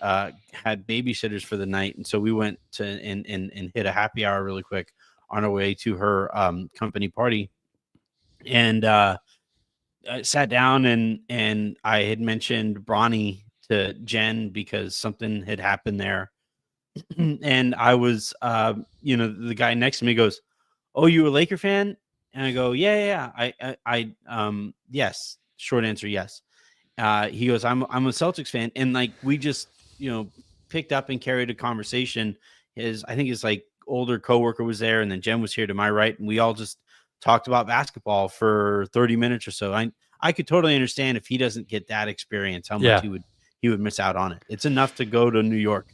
had babysitters for the night, and so we went to and hit a happy hour really quick on our way to her company party. And I sat down and I had mentioned Bronny to Jen because something had happened there. And I was, the guy next to me goes, "Oh, you a Laker fan?" And I go, "Yeah. Yes." Short answer, yes. He goes, "I'm a Celtics fan," and like we just, picked up and carried a conversation. I think his like older coworker was there, and then Jen was here to my right, and we all just talked about basketball for 30 minutes or so. I could totally understand if he doesn't get that experience, how much he would miss out on it. It's enough to go to New York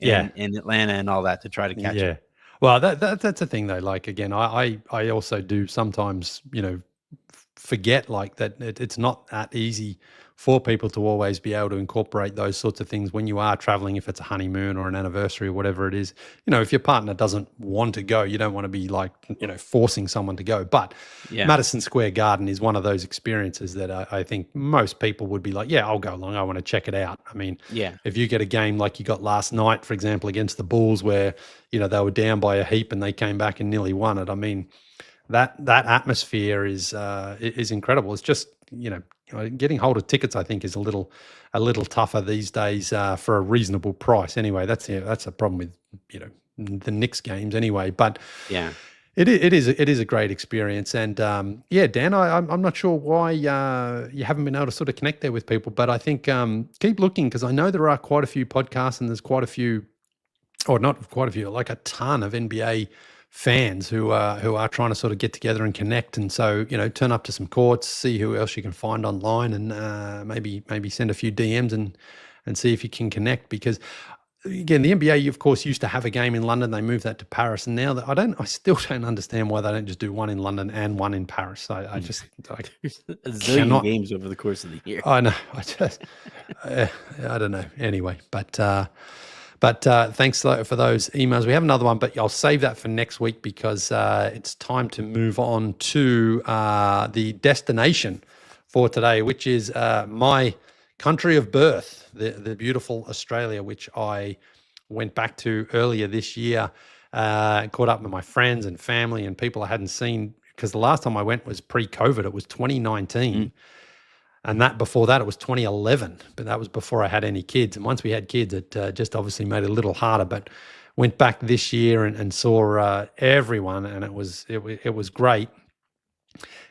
and Atlanta and all that to try to catch it. Well, that's the thing though. Like again, I also do sometimes, forget like that it's not that easy for people to always be able to incorporate those sorts of things when you are traveling, if it's a honeymoon or an anniversary or whatever it is. If your partner doesn't want to go, you don't want to be like, forcing someone to go. But Madison Square Garden is one of those experiences that I think most people would be like, yeah, I'll go along. I want to check it out. I mean, if you get a game like you got last night, for example, against the Bulls where, they were down by a heap and they came back and nearly won it. I mean, that atmosphere is incredible. It's just, getting hold of tickets, I think, is a little tougher these days for a reasonable price. Anyway, that's a problem with the Knicks games anyway. But it is a great experience. And Dan, I'm not sure why you haven't been able to sort of connect there with people, but I think keep looking, because I know there are quite a few podcasts and there's quite a few, or not quite a few, like a ton of NBA fans who are trying to sort of get together and connect. And so, turn up to some courts, see who else you can find online, and maybe send a few DMs and see if you can connect. Because again, the NBA, of course, used to have a game in London. They moved that to Paris, and now I still don't understand why they don't just do one in London and one in Paris. I just there's a zillion games over the course of the year. I know. I don't know. Anyway, But thanks for those emails. We have another one, but I'll save that for next week because it's time to move on to the destination for today, which is my country of birth, the beautiful Australia, which I went back to earlier this year, caught up with my friends and family and people I hadn't seen, because the last time I went was pre-COVID. It was 2019. And before that, it was 2011, but that was before I had any kids. And once we had kids, it just obviously made it a little harder. But went back this year and saw everyone, and it was great.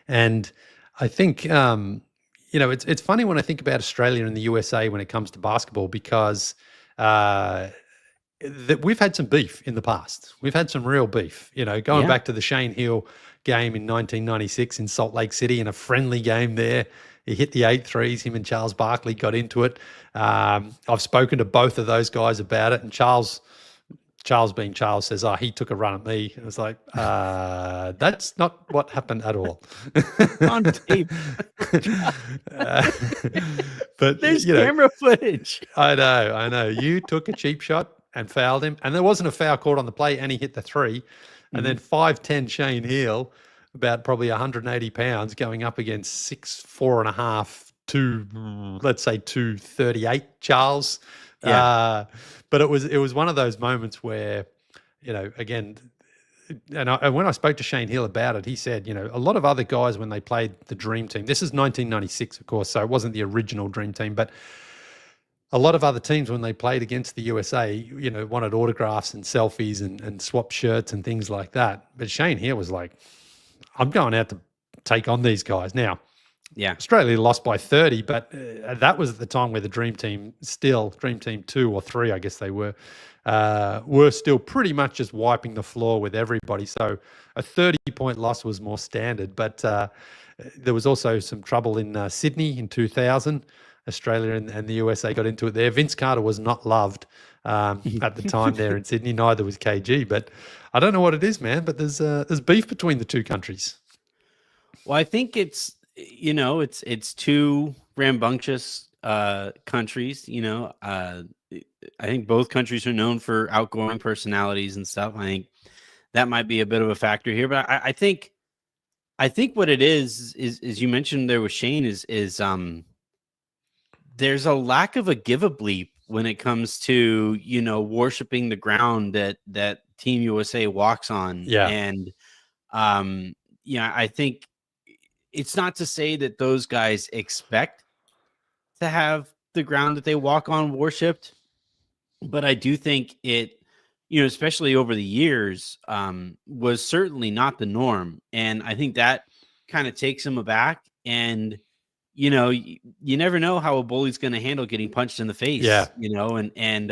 And I think it's funny when I think about Australia and the USA when it comes to basketball, because we've had some beef in the past. We've had some real beef. Going back to the Shane Hill game in 1996 in Salt Lake City, in a friendly game there. He hit the 8 threes. Him and Charles Barkley got into it. I've spoken to both of those guys about it. And Charles being Charles says, he took a run at me. I was like, that's not what happened at all. On tape. But there's camera footage. I know. You took a cheap shot and fouled him. And there wasn't a foul called on the play, and he hit the 3. And then 5'10" Shane Hill, about probably 180 pounds, going up against 6'4.5", let's say 238 Charles. But it was one of those moments where, again, and when I spoke to Shane Hill about it, he said, a lot of other guys, when they played the Dream Team, this is 1996, of course, so it wasn't the original Dream Team, but a lot of other teams, when they played against the USA, wanted autographs and selfies and swap shirts and things like that. But Shane Hill was like, I'm going out to take on these guys. Now, Australia lost by 30, but that was at the time where the Dream Team 2 or 3, I guess they were still pretty much just wiping the floor with everybody. So a 30-point loss was more standard. But there was also some trouble in Sydney in 2000. Australia and the USA got into it there. Vince Carter was not loved at the time there in Sydney. Neither was KG. But I don't know what it is, man. But there's beef between the two countries. Well, I think it's two rambunctious countries. I think both countries are known for outgoing personalities and stuff. I think that might be a bit of a factor here. But I think what it is you mentioned there with Shane is there's a lack of a give a bleep when it comes to, worshiping the ground that Team USA walks on. Yeah. And, I think it's not to say that those guys expect to have the ground that they walk on worshipped, but I do think it, especially over the years, was certainly not the norm. And I think that kind of takes them aback. And, you never know how a bully's going to handle getting punched in the face. Yeah. And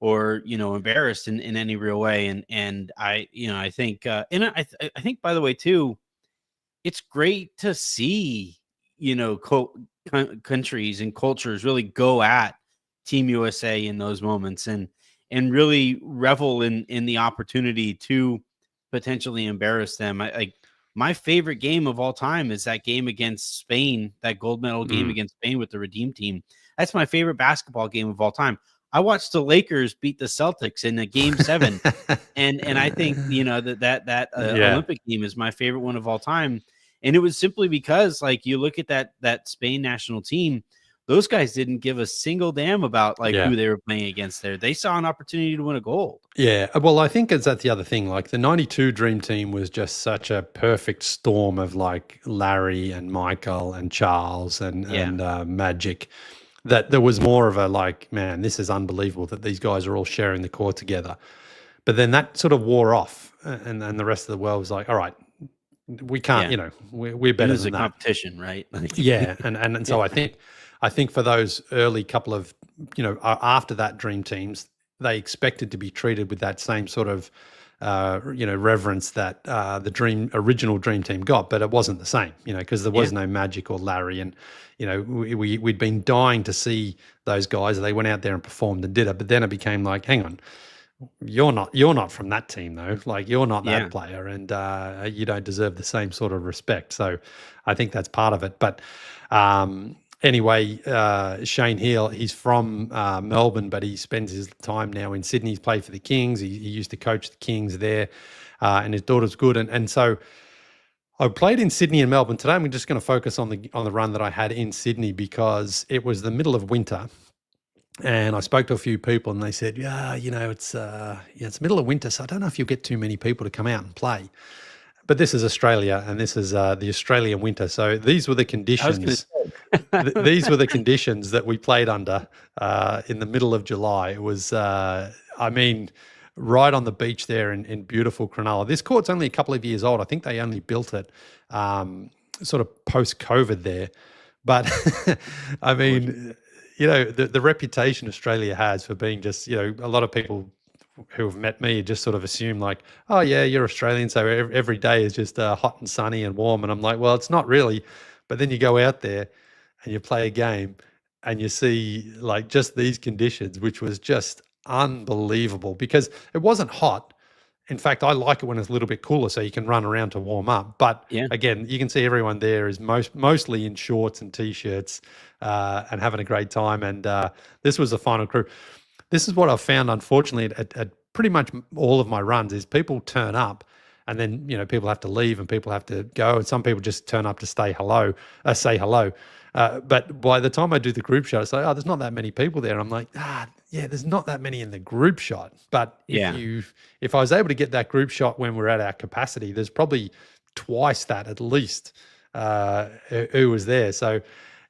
or embarrassed in any real way. And I think I think, by the way, too, it's great to see countries and cultures really go at Team USA in those moments and really revel in the opportunity to potentially embarrass them. Like, my favorite game of all time is that game against Spain, that gold medal game against Spain with the Redeem Team. That's my favorite basketball game of all time. I watched the Lakers beat the Celtics in a game 7. And I think, that Olympic game is my favorite one of all time. And it was simply because, like, you look at that Spain national team, those guys didn't give a single damn about who they were playing against there. They saw an opportunity to win a gold. Yeah. Well, I think that's the other thing. Like, the 92 Dream Team was just such a perfect storm of like Larry and Michael and Charles and Magic, that there was more of a like, man, this is unbelievable that these guys are all sharing the court together. But then that sort of wore off, and the rest of the world was like, all right, we can't, we're better than that. Competition, right? And so I think for those early couple of, after that Dream Teams, they expected to be treated with that same sort of, reverence that the original Dream Team got, but it wasn't the same, because there was no Magic or Larry, and we'd been dying to see those guys. They went out there and performed and did it, but then it became like, hang on, you're not from that team though. Like, you're not that player, and you don't deserve the same sort of respect. So I think that's part of it. But anyway, Shane Heal, he's from Melbourne, but he spends his time now in Sydney. He's played for the Kings. He used to coach the Kings there, and his daughter's good. And so I played in Sydney and Melbourne. Today I'm just going to focus on the run that I had in Sydney, because it was the middle of winter. And I spoke to a few people, and they said, it's middle of winter, so I don't know if you'll get too many people to come out and play. But this is Australia, and this is the Australian winter. So these were the conditions. These were the conditions that we played under in the middle of July. It was, right on the beach there in beautiful Cronulla. This court's only a couple of years old. I think they only built it sort of post-COVID there. But, the reputation Australia has for being just, a lot of people who have met me just sort of assume like, oh yeah, you're Australian, so every day is just hot and sunny and warm. And I'm like, well, it's not really. But then you go out there and you play a game and you see like just these conditions, which was just unbelievable, because it wasn't hot. In fact, I like it when it's a little bit cooler so you can run around to warm up. But again, you can see everyone there is mostly in shorts and T-shirts and having a great time. And this was the final crew. This is what I've found, unfortunately, at pretty much all of my runs, is people turn up and then, people have to leave and people have to go. And some people just turn up to say hello. But by the time I do the group shot, it's like, oh, there's not that many people there. I'm like, there's not that many in the group shot. But if I was able to get that group shot when we're at our capacity, there's probably twice that at least who was there. So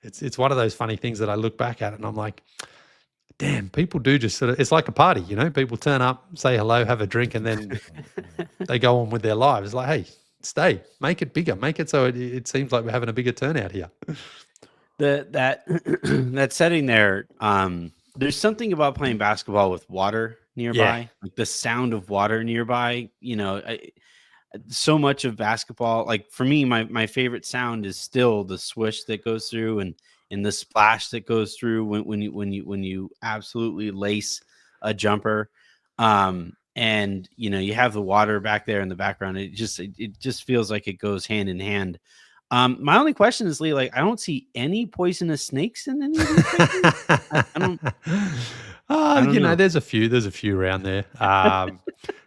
it's one of those funny things that I look back at and I'm like, damn, people do just sort of, it's like a party, people turn up, say hello, have a drink, and then they go on with their lives. It's like, hey, stay, make it bigger, make it so it seems like we're having a bigger turnout here. That setting there, there's something about playing basketball with water nearby, like the sound of water nearby. So much of basketball, like for me, my favorite sound is still the swish that goes through and the splash that goes through when you absolutely lace a jumper. And you have the water back there in the background. It just feels like it goes hand in hand. My only question is, Leigh, like, I don't see any poisonous snakes in any of these places. I don't know. There's a few around there. A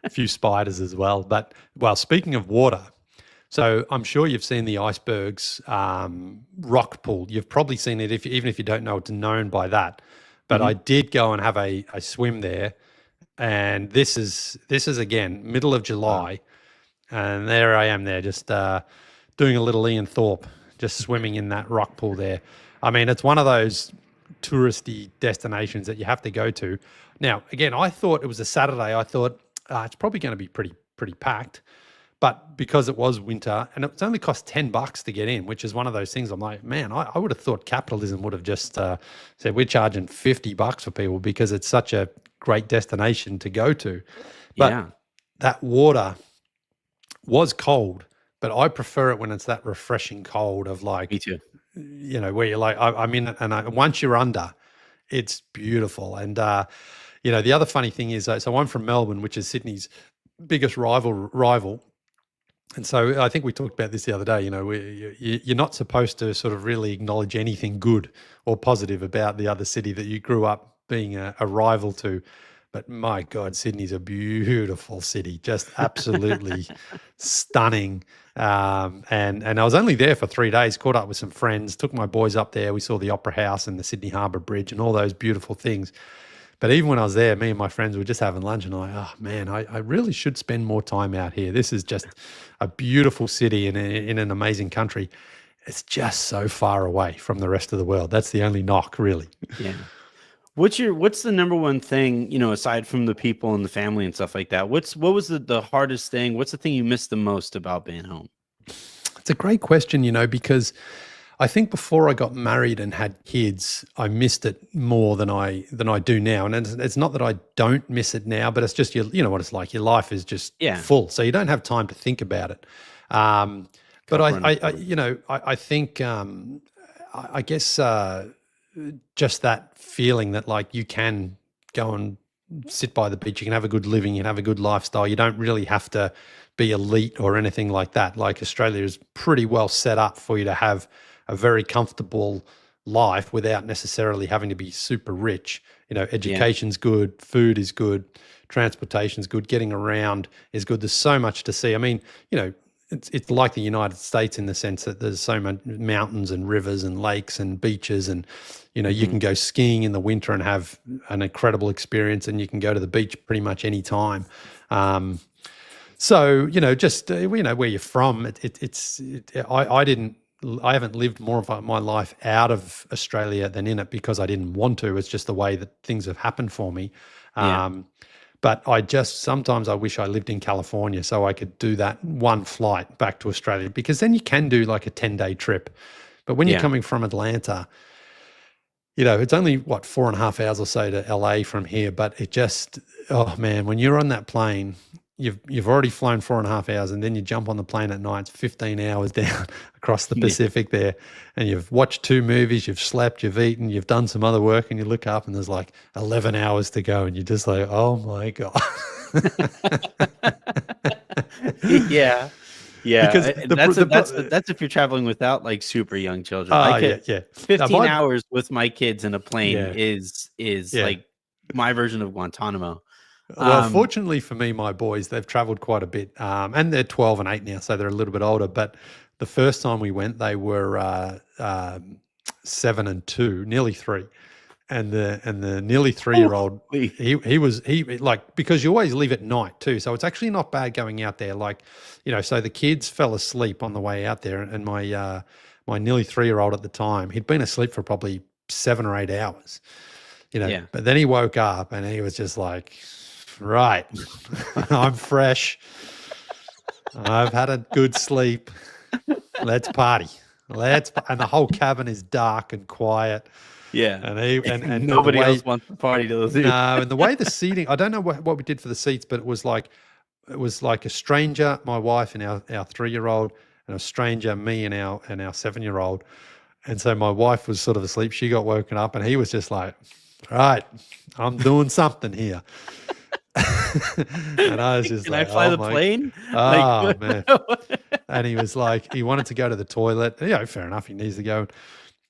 few spiders as well. But, well, speaking of water, so I'm sure you've seen the icebergs rock pool. You've probably seen it, even if you don't know, it's known by that. But I did go and have a swim there. And this is again, middle of July. And there I am there just doing a little Ian Thorpe, just swimming in that rock pool there. I mean, it's one of those touristy destinations that you have to go to. Now, again, I thought it was a Saturday. I thought it's probably going to be pretty packed. But because it was winter and it's only cost $10 to get in, which is one of those things I'm like, man, I would have thought capitalism would have just said we're charging $50 for people, because it's such a great destination to go to. But Yeah. that water was cold, but I prefer it when it's that refreshing cold of Me like, too. where you're like, I'm in it, and once you're under, it's beautiful. And the other funny thing is, so I'm from Melbourne, which is Sydney's biggest rival. And so I think we talked about this the other day. You're not supposed to sort of really acknowledge anything good or positive about the other city that you grew up being a rival to. But my God, Sydney's a beautiful city, just absolutely stunning. And I was only there for 3 days, caught up with some friends, took my boys up there. We saw the Opera House and the Sydney Harbour Bridge and all those beautiful things. But even when I was there, me and my friends were just having lunch, and I'm like, oh man, I really should spend more time out here. This is just a beautiful city in an amazing country. It's just so far away from the rest of the world. That's the only knock, really. Yeah. What's the number one thing, aside from the people and the family and stuff like that? What was the hardest thing? What's the thing you missed the most about being home? It's a great question, because I think before I got married and had kids, I missed it more than I do now. And it's not that I don't miss it now, but it's just you know what it's like. Your life is just full, so you don't have time to think about it. But I think I guess just that feeling that like you can go and sit by the beach, you can have a good living, you can have a good lifestyle. You don't really have to be elite or anything like that. Like Australia is pretty well set up for you to have a very comfortable life without necessarily having to be super rich. Education's good, food is good, transportation's good, getting around is good. There's so much to see. I mean, it's like the United States in the sense that there's so many mountains and rivers and lakes and beaches, and you can go skiing in the winter and have an incredible experience, and you can go to the beach pretty much any time. So just where you're from, I haven't lived more of my life out of Australia than in it because I didn't want to. It's just the way that things have happened for me. But sometimes I wish I lived in California so I could do that one flight back to Australia, because then you can do like a 10-day trip. But when you're coming from Atlanta, it's only 4.5 hours or so to LA from here. But it just, oh man, when you're on that plane, you've already flown 4.5 hours, and then you jump on the plane at night. It's 15 hours down across the Pacific there, and you've watched 2 movies, you've slept, you've eaten, you've done some other work, and you look up and there's like 11 hours to go, and you're just like, oh my God. Yeah. Because that's if you're traveling without like super young children. 15 hours with my kids in a plane is like my version of Guantanamo. Well, fortunately for me, my boys, they've traveled quite a bit, and they're 12 and 8 now, so they're a little bit older. But the first time we went, they were 7 and 2, nearly 3. And the nearly 3-year-old, he like, because you always leave at night too, so it's actually not bad going out there. Like, so the kids fell asleep on the way out there, and my nearly 3-year-old at the time, he'd been asleep for probably 7 or 8 hours, But then he woke up and he was just like, right, I'm fresh. I've had a good sleep. Let's party. And the whole cabin is dark and quiet. Yeah, and nobody else wants to party to the No, and the way the seating, I don't know what we did for the seats, but it was like a stranger, my wife and our 3-year-old, and a stranger, me and our 7-year-old. And so my wife was sort of asleep. She got woken up, and he was just like, right, I'm doing something here. And I was just Can like, I fly the plane? Oh, man. And he was like, he wanted to go to the toilet. Fair enough. He needs to go.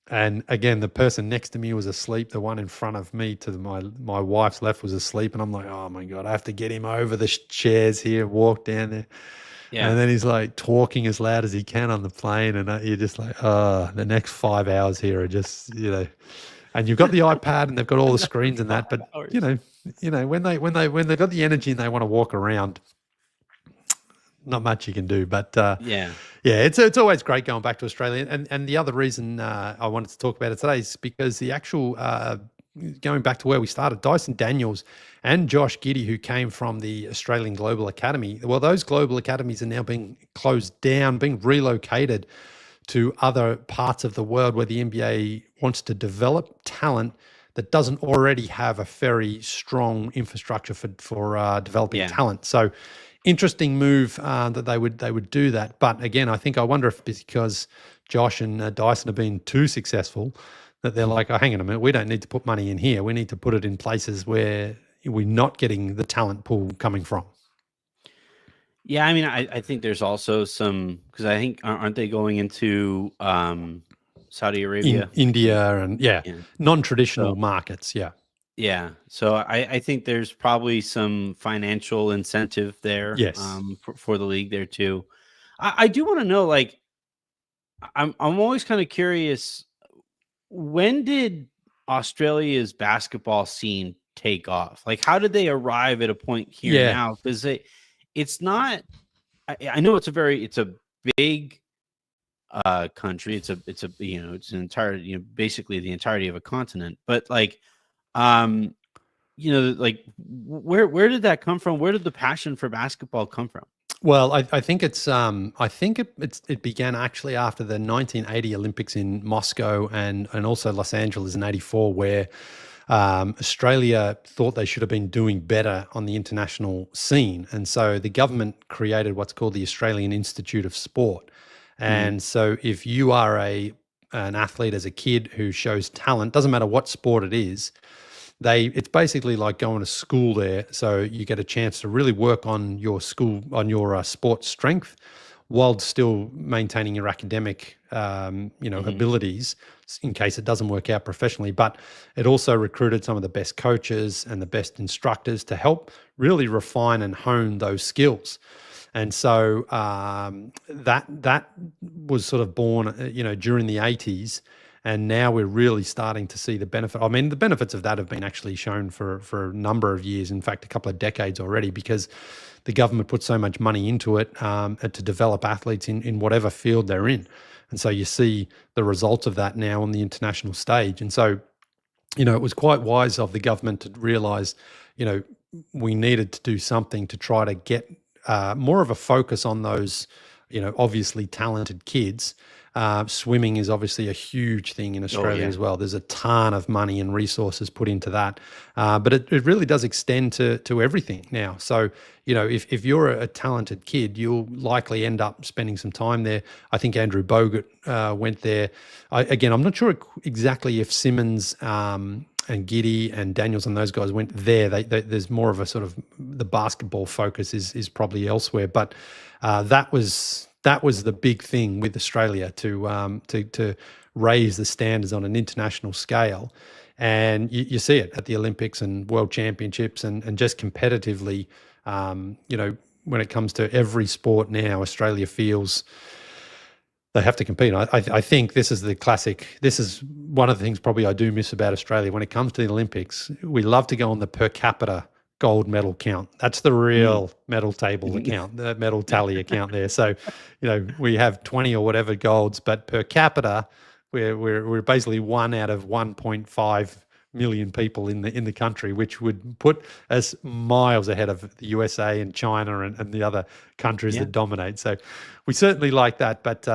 And again, the person next to me was asleep. The one in front of me to my wife's left was asleep. And I'm like, oh my God, I have to get him over the chairs here, walk down there. Yeah. And then he's like talking as loud as he can on the plane. And you're just like, the next 5 hours here are just, and you've got the iPad and they've got all the screens and that. But, when they've got the energy and they want to walk around, not much you can do. But it's always great going back to Australia. And the other reason I wanted to talk about it today is because the actual going back to where we started, Dyson Daniels and Josh Giddey, who came from the Australian Global Academy. Well, those global academies are now being closed down, being relocated to other parts of the world where the NBA wants to develop talent that doesn't already have a very strong infrastructure for developing Yeah. talent. So interesting move that they would do that. But again, I wonder if it's because Josh and Dyson have been too successful that they're like, oh, hang on a minute, we don't need to put money in here. We need to put it in places where we're not getting the talent pool coming from. Yeah, I mean, I think there's also some, because I think aren't they going into Saudi Arabia, India, and non-traditional markets. Yeah. So I think there's probably some financial incentive there. Yes. For the league there too. I do want to know, like, I'm always kind of curious, when did Australia's basketball scene take off? Like, how did they arrive at a point here now? Because it's not. I know it's a big country. It's an entire, basically the entirety of a continent. But like, like where did that come from? Where did the passion for basketball come from? Well, I think it began actually after the 1980 Olympics in Moscow and also Los Angeles in '84, where Australia thought they should have been doing better on the international scene. And so the government created what's called the Australian Institute of Sport. And so if you are an athlete as a kid who shows talent, doesn't matter what sport it is, it's basically like going to school there. So you get a chance to really work on your sports strength while still maintaining your academic, abilities in case it doesn't work out professionally. But it also recruited some of the best coaches and the best instructors to help really refine and hone those skills. And so that was sort of born, during the 80s. And now we're really starting to see the benefit. I mean, the benefits of that have been actually shown for a number of years, in fact, a couple of decades already, because the government put so much money into it to develop athletes in whatever field they're in. And so you see the results of that now on the international stage. And so, it was quite wise of the government to realize, we needed to do something to try to get more of a focus on those, obviously talented kids. Swimming is obviously a huge thing in Australia as well. There's a ton of money and resources put into that, but it really does extend to everything now. So, if you're a talented kid, you'll likely end up spending some time there. I think Andrew Bogut went there. I'm not sure exactly if Simmons and Giddey and Daniels and those guys went there. There's more of a sort of, the basketball focus is probably elsewhere, but that was the big thing with Australia to raise the standards on an international scale. And you see it at the Olympics and World Championships and just competitively, when it comes to every sport now, Australia feels they have to compete. I think this is the classic. This is one of the things probably I do miss about Australia. When it comes to the Olympics, we love to go on the per capita gold medal count. That's the real medal table account, the medal tally account there. So, we have 20 or whatever golds, but per capita, we're basically 1 out of 1.5 million people in the country, which would put us miles ahead of the USA and China and the other countries that dominate. So we certainly like that, but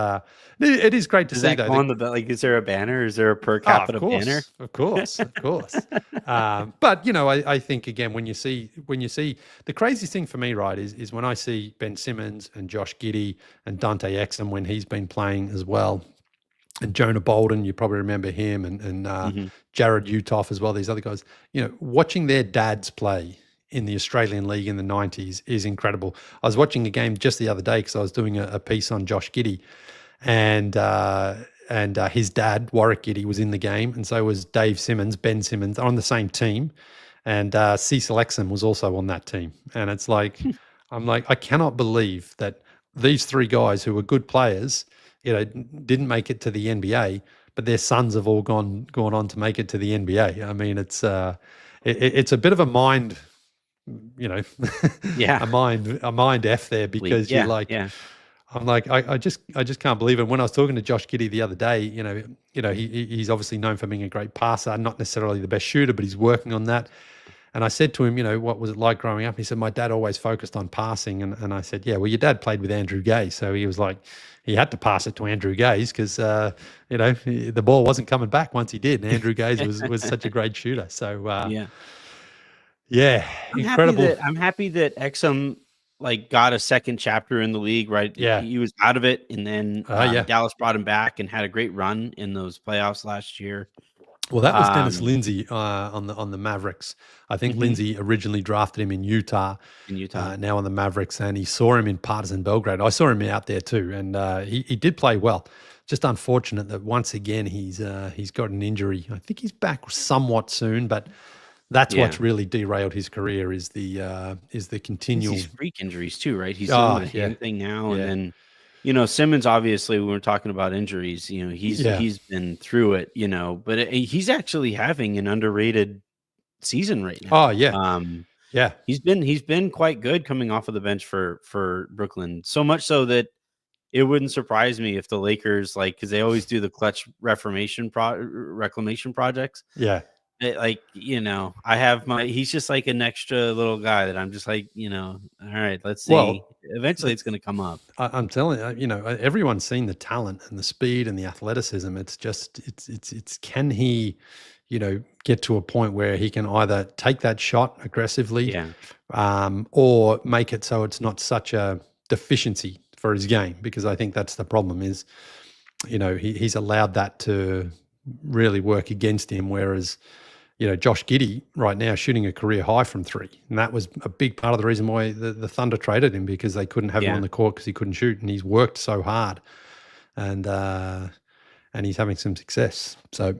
it is great to see that though. Is there a banner? Is there a per capita banner? Of course. But I think again, when you see the craziest thing for me, right, is when I see Ben Simmons and Josh Giddey and Dante Exum when he's been playing as well. And Jonah Bolden, you probably remember him, and Jared Utoff as well, these other guys. Watching their dads play in the Australian League in the 90s is incredible. I was watching a game just the other day because I was doing a piece on Josh Giddey, and his dad, Warwick Giddey, was in the game, and so was Dave Simmons, Ben Simmons, on the same team, and Cecil Exum was also on that team. And it's like, I'm like, I cannot believe that these three guys who were good players, didn't make it to the NBA, but their sons have all gone on to make it to the NBA. I mean, it's a bit of a mind, a mind F there, because I'm like, I just can't believe it. When I was talking to Josh Giddey the other day, he's obviously known for being a great passer, not necessarily the best shooter, but he's working on that. And I said to him, what was it like growing up? He said, my dad always focused on passing. And I said, yeah, well, your dad played with Andrew Gaze. So he was like, he had to pass it to Andrew Gaze because, the ball wasn't coming back once he did. And Andrew Gaze was such a great shooter. So, yeah, incredible. I'm happy that Exum got a second chapter in the league, right? Yeah. He was out of it, and then Yeah. Dallas brought him back and had a great run in those playoffs last year. Well, that was Dennis Lindsay on the Mavericks. I think Lindsay originally drafted him in Utah. Now on the Mavericks, and he saw him in Partizan Belgrade. I saw him out there too, and he did play well. Just unfortunate that once again he's got an injury. I think he's back somewhat soon, but that's what's really derailed his career is the continual these freak injuries too, right? He's doing the hand thing now, and then. Simmons, obviously, when we're talking about injuries, he's been through it, but he's actually having an underrated season right now. Oh, yeah. He's been quite good coming off of the bench for Brooklyn. So much so that it wouldn't surprise me if the Lakers, because they always do the clutch reclamation projects. Yeah. I have he's just like an extra little guy that I'm just like, all right, let's see. Well, eventually it's going to come up. I'm telling you, everyone's seen the talent and the speed and the athleticism. It's just, it's can he, get to a point where he can either take that shot aggressively or make it so it's not such a deficiency for his game, because I think that's the problem is, he's allowed that to really work against him, whereas Josh Giddey right now shooting a career high from three. And that was a big part of the reason why the Thunder traded him, because they couldn't have him on the court because he couldn't shoot. And he's worked so hard and he's having some success. So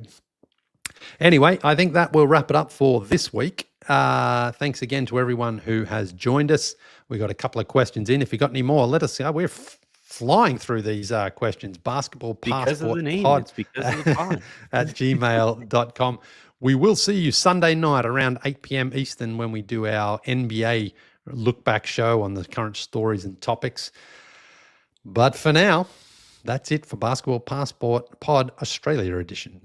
anyway, I think that will wrap it up for this week. Thanks again to everyone who has joined us. We got a couple of questions in. If you got any more, let us know. We're flying through these questions. Basketball Passport Pod. It's because of the pod. at gmail.com. We will see you Sunday night around 8 p.m. Eastern when we do our NBA look back show on the current stories and topics. But for now, that's it for Basketball Passport Pod Australia edition.